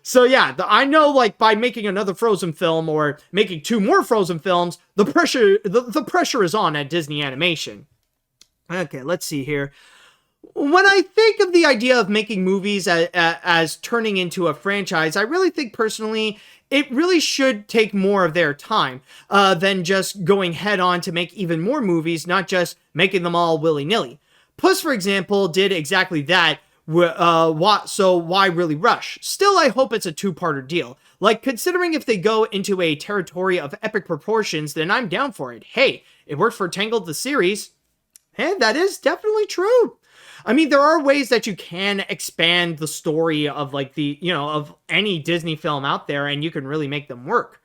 So yeah, I know, like, by making another Frozen film or making 2 more Frozen films, the pressure is on at Disney Animation. Okay, let's see here. When I think of the idea of making movies as turning into a franchise, I really think personally it really should take more of their time than just going head on to make even more movies, not just making them all willy-nilly. Puss, for example, did exactly that, so why really rush? Still, I hope it's a 2-parter deal. Like, considering if they go into a territory of epic proportions, then I'm down for it. Hey, it worked for Tangled the series. Hey, that is definitely true. I mean, there are ways that you can expand the story of, like, of any Disney film out there, and you can really make them work.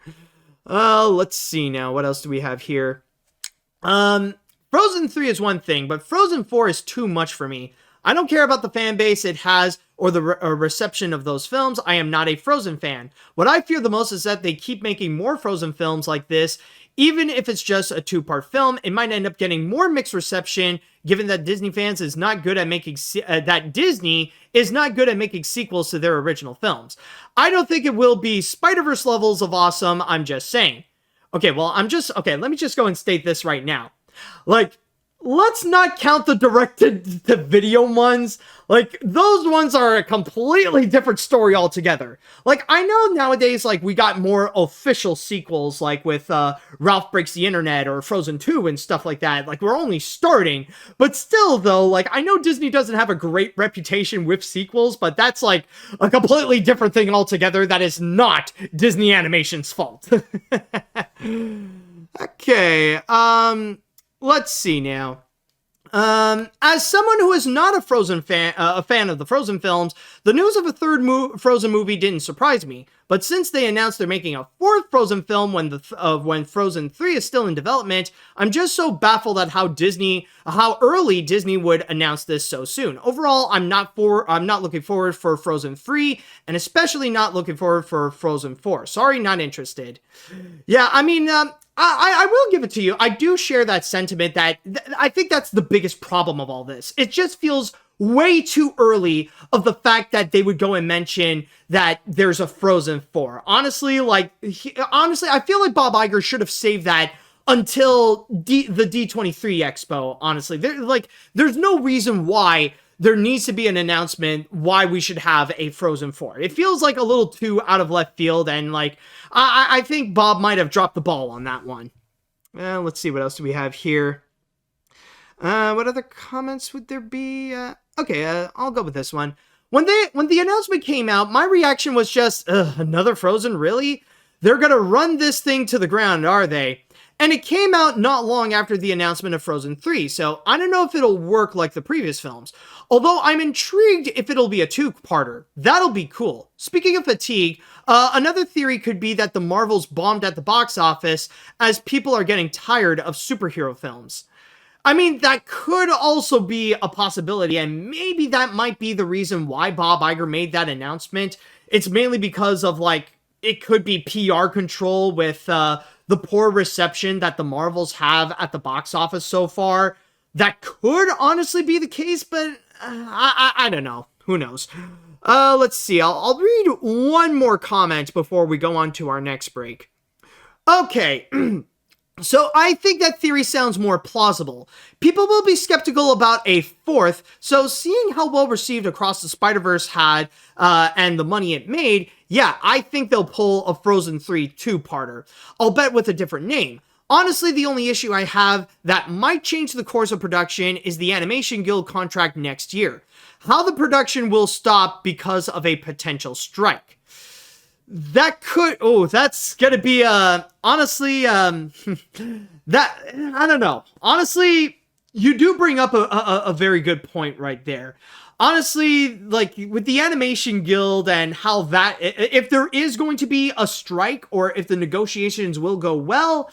Let's see now. What else do we have here? Frozen 3 is one thing, but Frozen 4 is too much for me. I don't care about the fan base it has or the reception of those films. I am not a Frozen fan. What I fear the most is that they keep making more Frozen films like this. Even if it's just a 2-part film, it might end up getting more mixed reception, given that Disney is not good at making sequels to their original films. I don't think it will be Spider-Verse levels of awesome, I'm just saying. Okay, let me just go and state this right now. Like, let's not count the direct-to-video ones. Like, those ones are a completely different story altogether. Like, I know nowadays, like, we got more official sequels, like with Ralph Breaks the Internet or Frozen 2 and stuff like that. Like, we're only starting. But still, though, like, I know Disney doesn't have a great reputation with sequels, but that's, like, a completely different thing altogether that is not Disney Animation's fault. Okay, let's see now. As someone who is not a Frozen fan, a fan of the Frozen films, the news of a third Frozen movie didn't surprise me. But since they announced they're making a 4th Frozen film when Frozen 3 is still in development, I'm just so baffled at how early Disney would announce this so soon. Overall, I'm not looking forward for Frozen 3, and especially not looking forward for Frozen 4. Sorry, not interested. Yeah, I mean, I will give it to you. I do share that sentiment that I think that's the biggest problem of all this. It just feels way too early of the fact that they would go and mention that there's a Frozen 4. Honestly, I feel like Bob Iger should have saved that until the D23 Expo, honestly. There's no reason why there needs to be an announcement why we should have a Frozen 4. It feels like a little too out of left field, and like, I think Bob might have dropped the ball on that one. Let's see, what else do we have here? What other comments would there be? Okay, I'll go with this one. When the announcement came out, my reaction was just, another Frozen, really? They're gonna run this thing to the ground, are they? And it came out not long after the announcement of Frozen 3, so I don't know if it'll work like the previous films. Although I'm intrigued if it'll be a two-parter. That'll be cool. Speaking of fatigue, another theory could be that the Marvels bombed at the box office as people are getting tired of superhero films. I mean, that could also be a possibility, and maybe that might be the reason why Bob Iger made that announcement. It's mainly because of, like, it could be PR control with the poor reception that the Marvels have at the box office so far. That could honestly be the case, but I don't know. Who knows? Let's see. I'll read one more comment before we go on to our next break. Okay. So I think that theory sounds more plausible. People will be skeptical about a fourth, so seeing how well received Across the Spider-Verse had and the money it made, yeah, I think they'll pull a Frozen 3 two-parter. I'll bet with a different name. Honestly, the only issue I have that might change the course of production is the Animation Guild contract next year. How the production will stop because of a potential strike. That could, that's gonna be, honestly, that, I don't know. Honestly, you do bring up a very good point right there. Honestly, like, with the Animation Guild and how that, if there is going to be a strike, or if the negotiations will go well,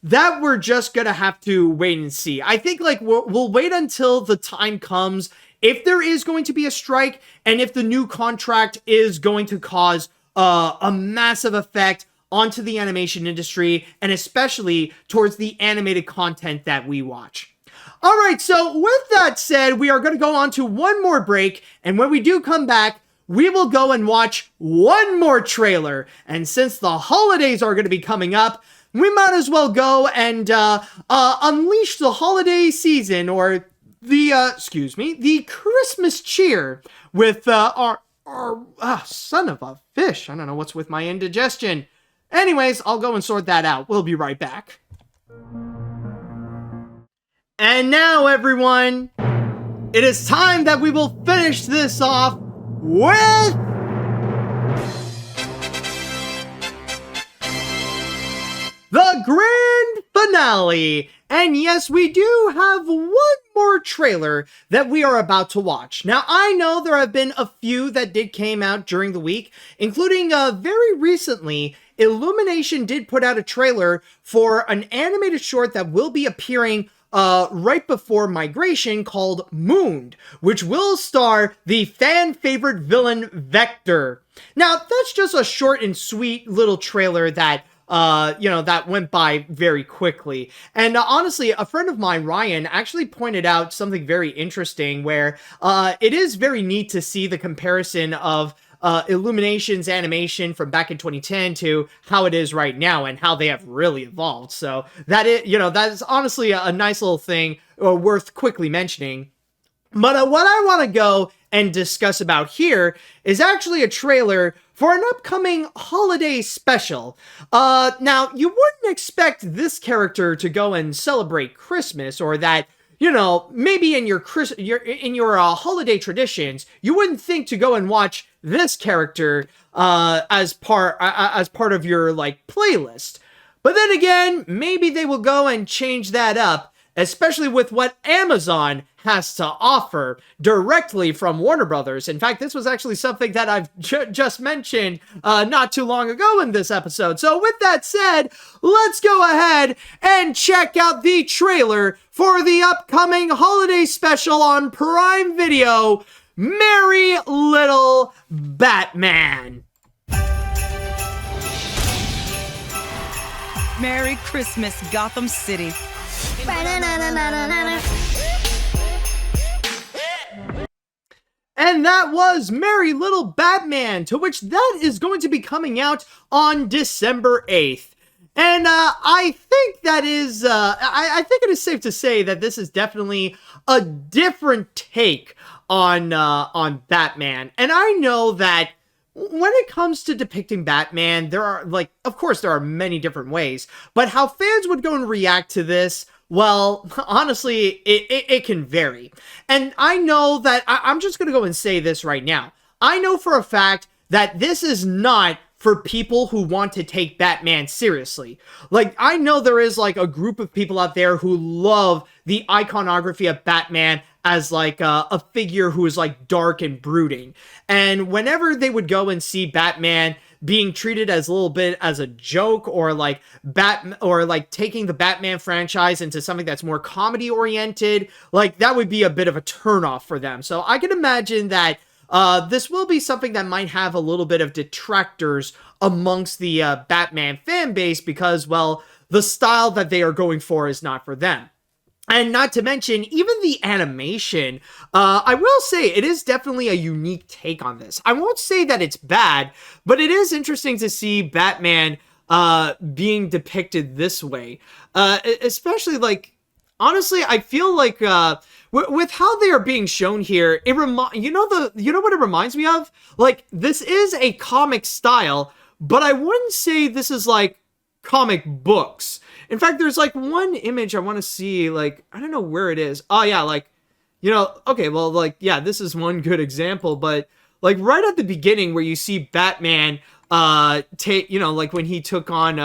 that we're just gonna have to wait and see. I think, like, we'll wait until the time comes, if there is going to be a strike, and if the new contract is going to cause a massive effect onto the animation industry, and especially towards the animated content that we watch. Alright, so with that said, we are going to go on to one more break, and when we do come back, we will go and watch one more trailer. And since the holidays are going to be coming up, we might as well go and unleash the holiday season, or the Christmas cheer with our son of a fish. I don't know what's with my indigestion. Anyways, I'll go and sort that out. We'll be right back. And now, everyone, it is time that we will finish this off with the grand finale. And yes, we do have one more trailer that we are about to watch. Now, I know there have been a few that did came out during the week, including very recently, Illumination did put out a trailer for an animated short that will be appearing right before Migration called Mooned, which will star the fan favorite villain Vector. Now, that's just a short and sweet little trailer that that went by very quickly. And honestly, a friend of mine, Ryan, actually pointed out something very interesting where it is very neat to see the comparison of Illumination's animation from back in 2010 to how it is right now and how they have really evolved. So that is honestly a nice little thing worth quickly mentioning. But what I want to go and discuss about here is actually a trailer for an upcoming holiday special. Now, you wouldn't expect this character to go and celebrate Christmas, or that, maybe in your holiday traditions, you wouldn't think to go and watch this character as part of your playlist. But then again, maybe they will go and change that up, especially with what Amazon has to offer directly from Warner Brothers. In fact, this was actually something that I've just mentioned not too long ago in this episode. So with that said, let's go ahead and check out the trailer for the upcoming holiday special on Prime Video, Merry Little Batman. Merry Christmas, Gotham City. And that was Merry Little Batman, to which that is going to be coming out on December 8th. And I think that is, I think it is safe to say that this is definitely a different take on Batman. And I know that when it comes to depicting Batman, there are, like, of course, there are many different ways, but how fans would go and react to this, well, honestly, it can vary. And I know that, I'm just going to go and say this right now. I know for a fact that this is not for people who want to take Batman seriously. Like, I know there is, like, a group of people out there who love the iconography of Batman as, like, a figure who is, like, dark and brooding. And whenever they would go and see Batman being treated as a little bit as a joke, or, like, taking the Batman franchise into something that's more comedy-oriented, like, that would be a bit of a turnoff for them. So I can imagine that this will be something that might have a little bit of detractors amongst the Batman fan base because, well, the style that they are going for is not for them. And not to mention, even the animation, I will say it is definitely a unique take on this. I won't say that it's bad, but it is interesting to see Batman being depicted this way. Especially, like, honestly, I feel like with how they are being shown here, you know what it reminds me of? Like, this is a comic style, but I wouldn't say this is like comic books. In fact, there's like one image I want to see, like, I don't know where it is. Oh yeah, like, you know, okay, well, like, yeah, this is one good example, but like right at the beginning where you see Batman you know, like when he took on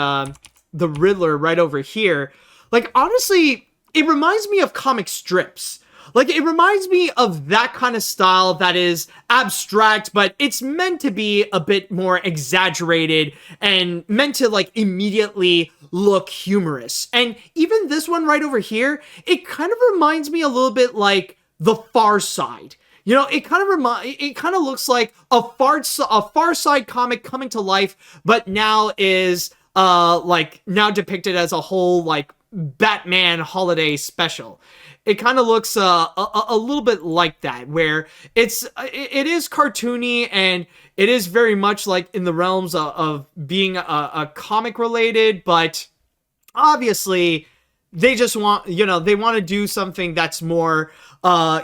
the Riddler right over here, like, honestly, it reminds me of comic strips. Like, it reminds me of that kind of style that is abstract, but it's meant to be a bit more exaggerated and meant to, like, immediately look humorous. And even this one right over here, it kind of reminds me a little bit like The Far Side. You know, it kind of looks like a Far Side comic coming to life, but now is like now depicted as a whole, like, Batman holiday special. It kind of looks a little bit like that, where it is cartoony and it is very much like in the realms of being a comic related, but obviously they just want, you know, they want to do something that's more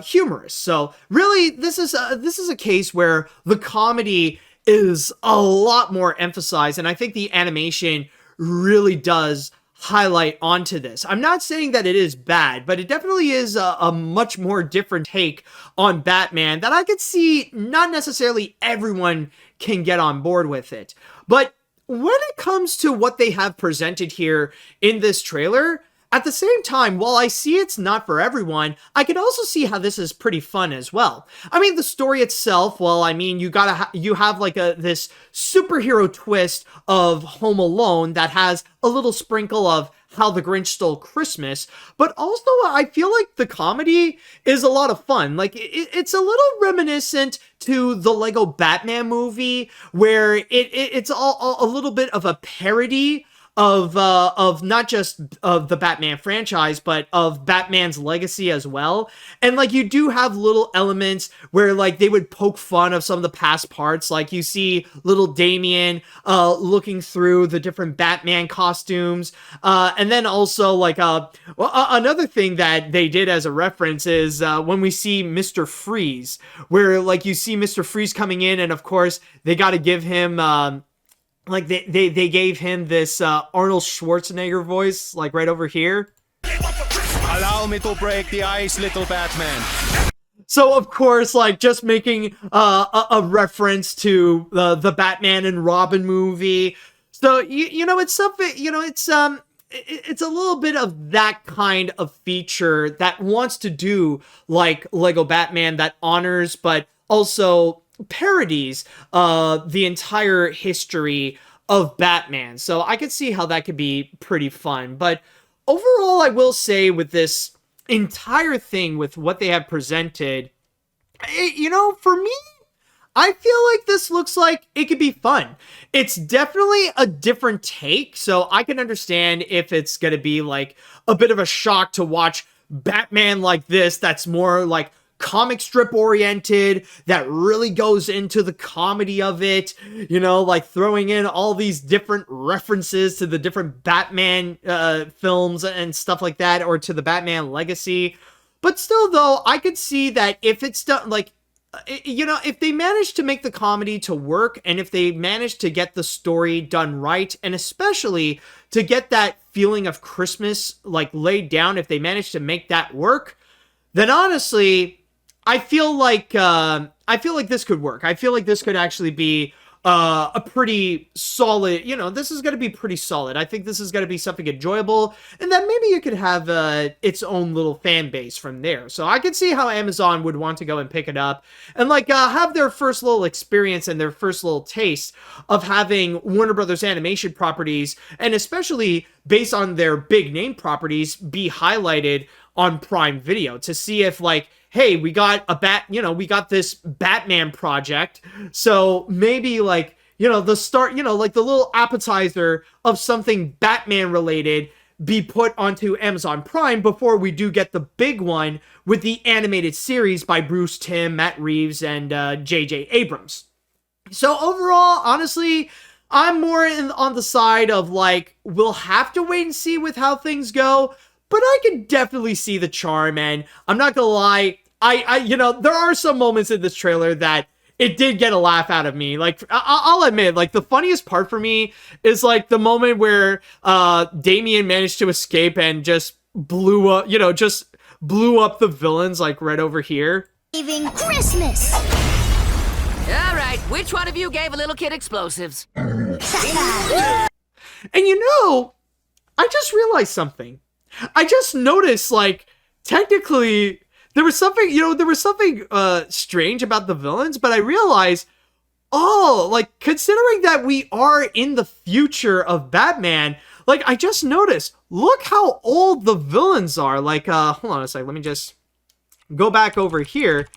humorous. So really, this is a case where the comedy is a lot more emphasized, and I think the animation really does highlight onto this. I'm not saying that it is bad, but it definitely is a much more different take on Batman that I could see not necessarily everyone can get on board with it. But when it comes to what they have presented here in this trailer, at the same time, while I see it's not for everyone, I can also see how this is pretty fun as well. I mean, the story itself, well, I mean, you have like this superhero twist of Home Alone that has a little sprinkle of How the Grinch Stole Christmas, but also I feel like the comedy is a lot of fun. Like, it's a little reminiscent to the Lego Batman movie, where it's all a little bit of a parody of not just of the Batman franchise, but of Batman's legacy as well. And, like, you do have little elements where, like, they would poke fun of some of the past parts. Like, you see little Damian looking through the different Batman costumes. And then also, like, another thing that they did as a reference is when we see Mr. Freeze, where, like, you see Mr. Freeze coming in, and of course they got to give him like, they gave him this Arnold Schwarzenegger voice, like, right over here. Allow me to break the ice, little Batman. So, of course, like, just making a reference to the Batman and Robin movie. So, you know, it's something, you know, it's a little bit of that kind of feature that wants to do, like, Lego Batman, that honors, but also parodies the entire history of Batman. So I could see how that could be pretty fun. But overall, I will say with this entire thing, with what they have presented, you know, for me, I feel like this looks like it could be fun. It's definitely a different take, so I can understand if it's going to be like a bit of a shock to watch Batman like this, that's more like comic strip oriented, that really goes into the comedy of it, you know, like throwing in all these different references to the different Batman films and stuff like that, or to the Batman legacy. But still, though, I could see that if it's done, like, you know, if they manage to make the comedy to work, and if they manage to get the story done right, and especially to get that feeling of Christmas, like, laid down, if they manage to make that work, then honestly, I feel like this could work. I feel like this could actually be a pretty solid, you know, this is going to be pretty solid. I think this is going to be something enjoyable, and then maybe it could have its own little fan base from there. So I could see how Amazon would want to go and pick it up and like have their first little experience and their first little taste of having Warner Brothers animation properties, and especially based on their big name properties, be highlighted on Prime Video, to see if, like, hey, we got we got this Batman project, so maybe, like, you know, the start, you know, like the little appetizer of something Batman related be put onto Amazon Prime before we do get the big one with the animated series by Bruce Timm, Matt Reeves, and J.J. Abrams. So overall, honestly, I'm more on the side of, like, we'll have to wait and see with how things go, but I can definitely see the charm, and I'm not gonna lie, I you know, there are some moments in this trailer that it did get a laugh out of me. Like, I'll admit, like, the funniest part for me is, like, the moment where Damian managed to escape and just blew up, you know, just blew up the villains, like, right over here. Saving Christmas. All right, which one of you gave a little kid explosives? And you know, I just realized something. I just noticed, like, technically, there was something, you know, strange about the villains, but I realized, oh, like, considering that we are in the future of Batman, like, I just noticed, look how old the villains are. Like, hold on a sec, let me just go back over here.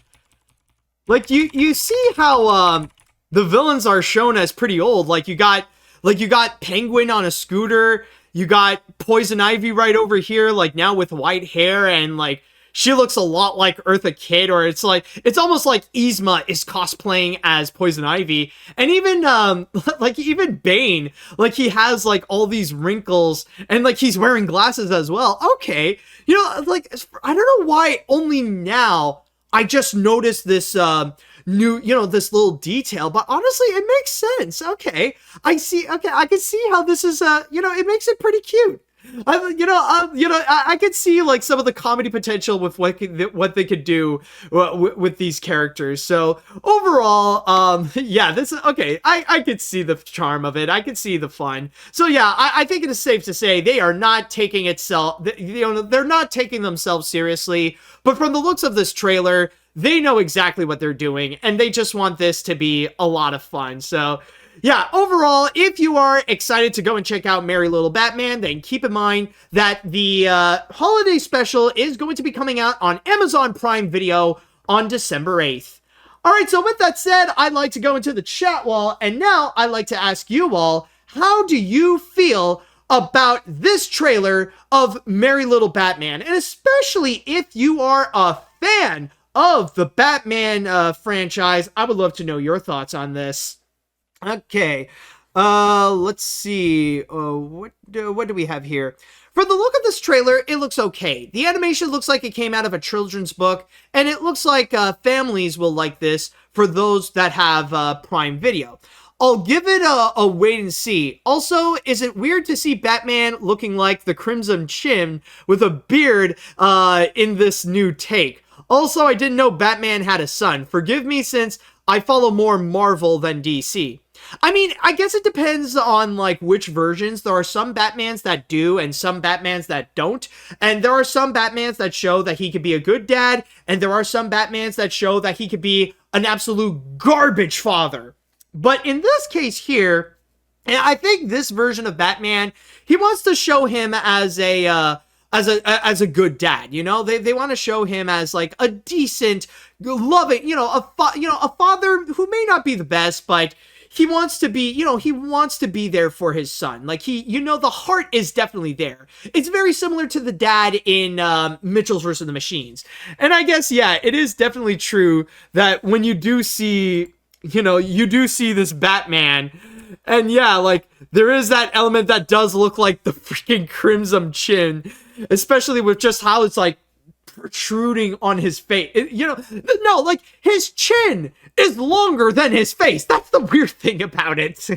Like, you see how, the villains are shown as pretty old. Like, you got Penguin on a scooter. You got Poison Ivy right over here, like, now with white hair, and, like, she looks a lot like Eartha Kitt, or it's almost like Yzma is cosplaying as Poison Ivy. And even, like, even Bane, like, he has, like, all these wrinkles, and, like, he's wearing glasses as well. Okay, you know, like, I don't know why only now I just noticed this, new, you know, this little detail, but honestly, it makes sense. Okay, I can see how this is, you know, it makes it pretty cute. I could see, like, some of the comedy potential with what they could do with these characters. So overall, yeah, this is okay. I could see the charm of it. I could see the fun. So yeah, I think it is safe to say they are not taking they're not taking themselves seriously. But from the looks of this trailer, they know exactly what they're doing, and they just want this to be a lot of fun. So yeah, overall, if you are excited to go and check out Merry Little Batman, then keep in mind that the holiday special is going to be coming out on Amazon Prime Video on December 8th. Alright, so with that said, I'd like to go into the chat wall, and now I'd like to ask you all, how do you feel about this trailer of Merry Little Batman? And especially if you are a fan of the Batman franchise, I would love to know your thoughts on this. Okay, let's see, what do we have here? For the look of this trailer, it looks okay. The animation looks like it came out of a children's book, and it looks like families will like this for those that have Prime Video. I'll give it a wait and see. Also, is it weird to see Batman looking like the Crimson Chin with a beard in this new take? Also, I didn't know Batman had a son. Forgive me since I follow more Marvel than DC. I mean, I guess it depends on, like, which versions. There are some Batmans that do and some Batmans that don't. And there are some Batmans that show that he could be a good dad, and there are some Batmans that show that he could be an absolute garbage father. But in this case here, and I think this version of Batman, he wants to show him as a good dad, you know? They want to show him as, like, a decent, loving, a father who may not be the best, but he wants to be, he wants to be there for his son. Like the heart is definitely there. It's very similar to the dad in Mitchell's vs. the Machines. And I guess, yeah, it is definitely true that when you do see, you do see this Batman, and yeah, like, there is that element that does look like the freaking Crimson Chin, especially with just how it's, like, protruding on his face. No, like, his chin is longer than his face. That's the weird thing about it.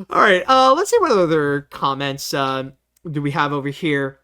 All right, let's see what other comments do we have over here.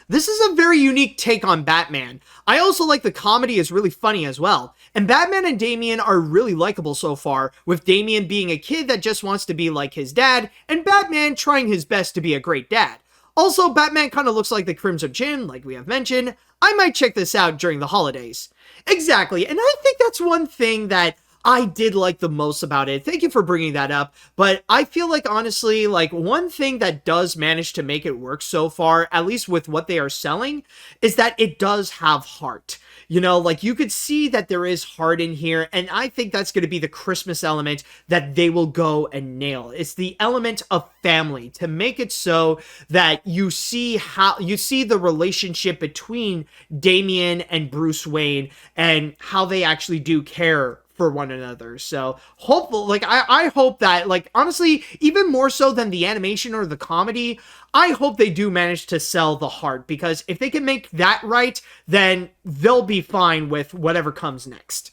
This is a very unique take on Batman. I also like the comedy is really funny as well. And Batman and Damian are really likable so far, with Damian being a kid that just wants to be like his dad, and Batman trying his best to be a great dad. Also, Batman kind of looks like the Crimson Chin, like we have mentioned. I might check this out during the holidays. Exactly, and I think that's one thing that I did like the most about it. Thank you for bringing that up. But I feel like, honestly, like, one thing that does manage to make it work so far, at least with what they are selling, is that it does have heart. Like, you could see that there is heart in here, and I think that's going to be the Christmas element that they will go and nail. It's the element of family, to make it so that you see the relationship between Damian and Bruce Wayne and how they actually do care for one another. So hopefully, like, I hope that, like, honestly, even more so than the animation or the comedy, I hope they do manage to sell the heart, because if they can make that right, then they'll be fine with whatever comes next.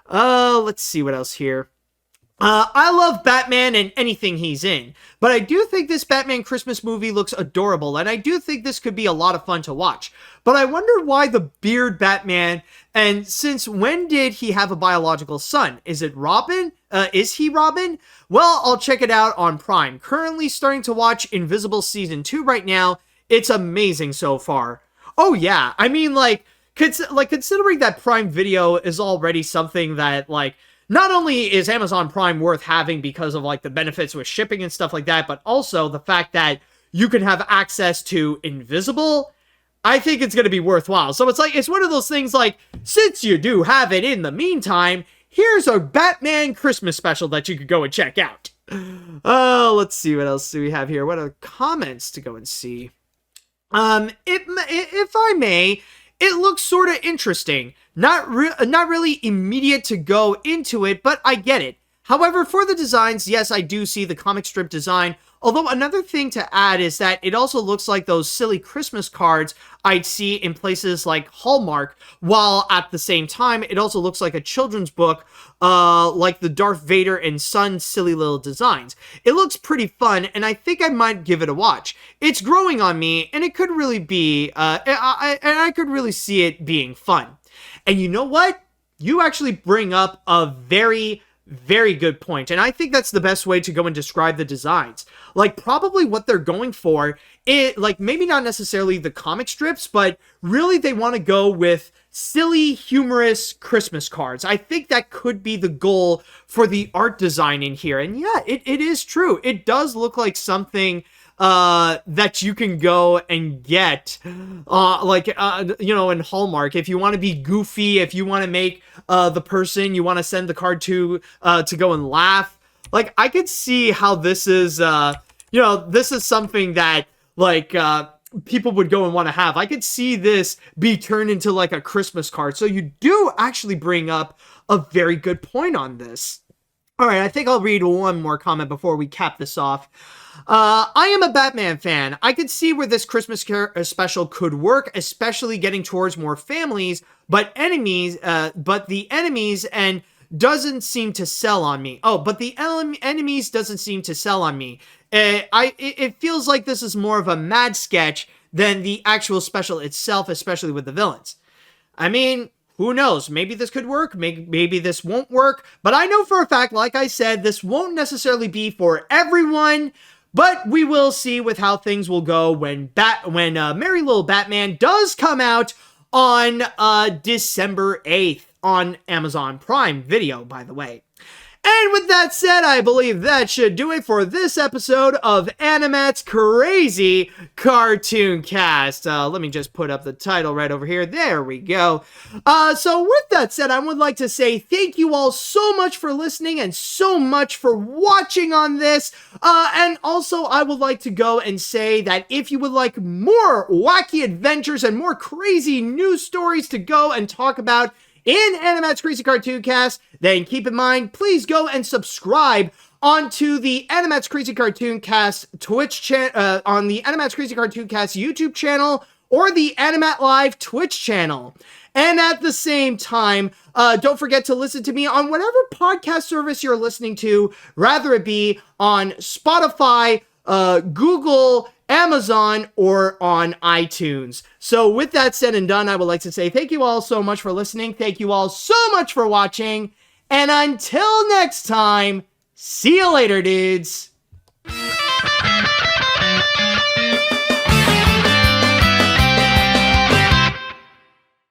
Let's see what else here. I love Batman and anything he's in, but I do think this Batman Christmas movie looks adorable, and I do think this could be a lot of fun to watch. But I wonder why the beard Batman, and since when did he have a biological son? Is it Robin? Is he Robin? Well, I'll check it out on Prime. Currently starting to watch Invisible Season 2 right now. It's amazing so far. Oh yeah, I mean, considering that Prime Video is already something that, like, not only is Amazon Prime worth having because of, like, the benefits with shipping and stuff like that, but also the fact that you can have access to Invisible, I think it's going to be worthwhile. So it's one of those things, like, since you do have it in the meantime, here's a Batman Christmas special that you could go and check out. Let's see, what else do we have here? What are comments to go and see? If I may, it looks sort of interesting. Not really immediate to go into it, but I get it. However, for the designs, yes, I do see the comic strip design. Although another thing to add is that it also looks like those silly Christmas cards I'd see in places like Hallmark, while at the same time, it also looks like a children's book, like the Darth Vader and Son silly little designs. It looks pretty fun, and I think I might give it a watch. It's growing on me, and it could really be, I could really see it being fun. And you know what? You actually bring up a very good point, and I think that's the best way to go and describe the designs. Like, probably what they're going for, like, maybe not necessarily the comic strips, but really they want to go with silly, humorous Christmas cards. I think that could be the goal for the art design in here. And yeah, it is true. It does look like something that you can go and get, in Hallmark. If you want to be goofy, if you want to make the person you want to send the card to go and laugh, like, I could see how this is, this is something that, like, people would go and want to have. I could see this be turned into, like, a Christmas card. So you do actually bring up a very good point on this. All right, I think I'll read one more comment before we cap this off. I am a Batman fan. I could see where this Christmas special could work, especially getting towards more families, but the enemies and doesn't seem to sell on me. Oh, but the enemies doesn't seem to sell on me. It feels like this is more of a mad sketch than the actual special itself, especially with the villains. I mean, who knows? Maybe this could work. Maybe this won't work. But I know for a fact, like I said, this won't necessarily be for everyone. But we will see with how things will go when Merry Little Batman does come out on December 8th on Amazon Prime Video, by the way. And with that said, I believe that should do it for this episode of AniMat's Crazy Cartoon Cast. Let me just put up the title right over here. There we go. So with that said, I would like to say thank you all so much for listening and so much for watching on this. And also, I would like to go and say that if you would like more wacky adventures and more crazy news stories to go and talk about in AniMat's Crazy Cartoon Cast, then keep in mind, please go and subscribe onto the AniMat's Crazy Cartoon Cast Twitch channel, on the AniMat's Crazy Cartoon Cast YouTube channel, or the AniMat Live Twitch channel. And at the same time, don't forget to listen to me on whatever podcast service you're listening to, rather it be on Spotify, Google, Amazon, or on iTunes. So with that said and done, I would like to say thank you all so much for listening. Thank you all so much for watching. And until next time, see you later, dudes.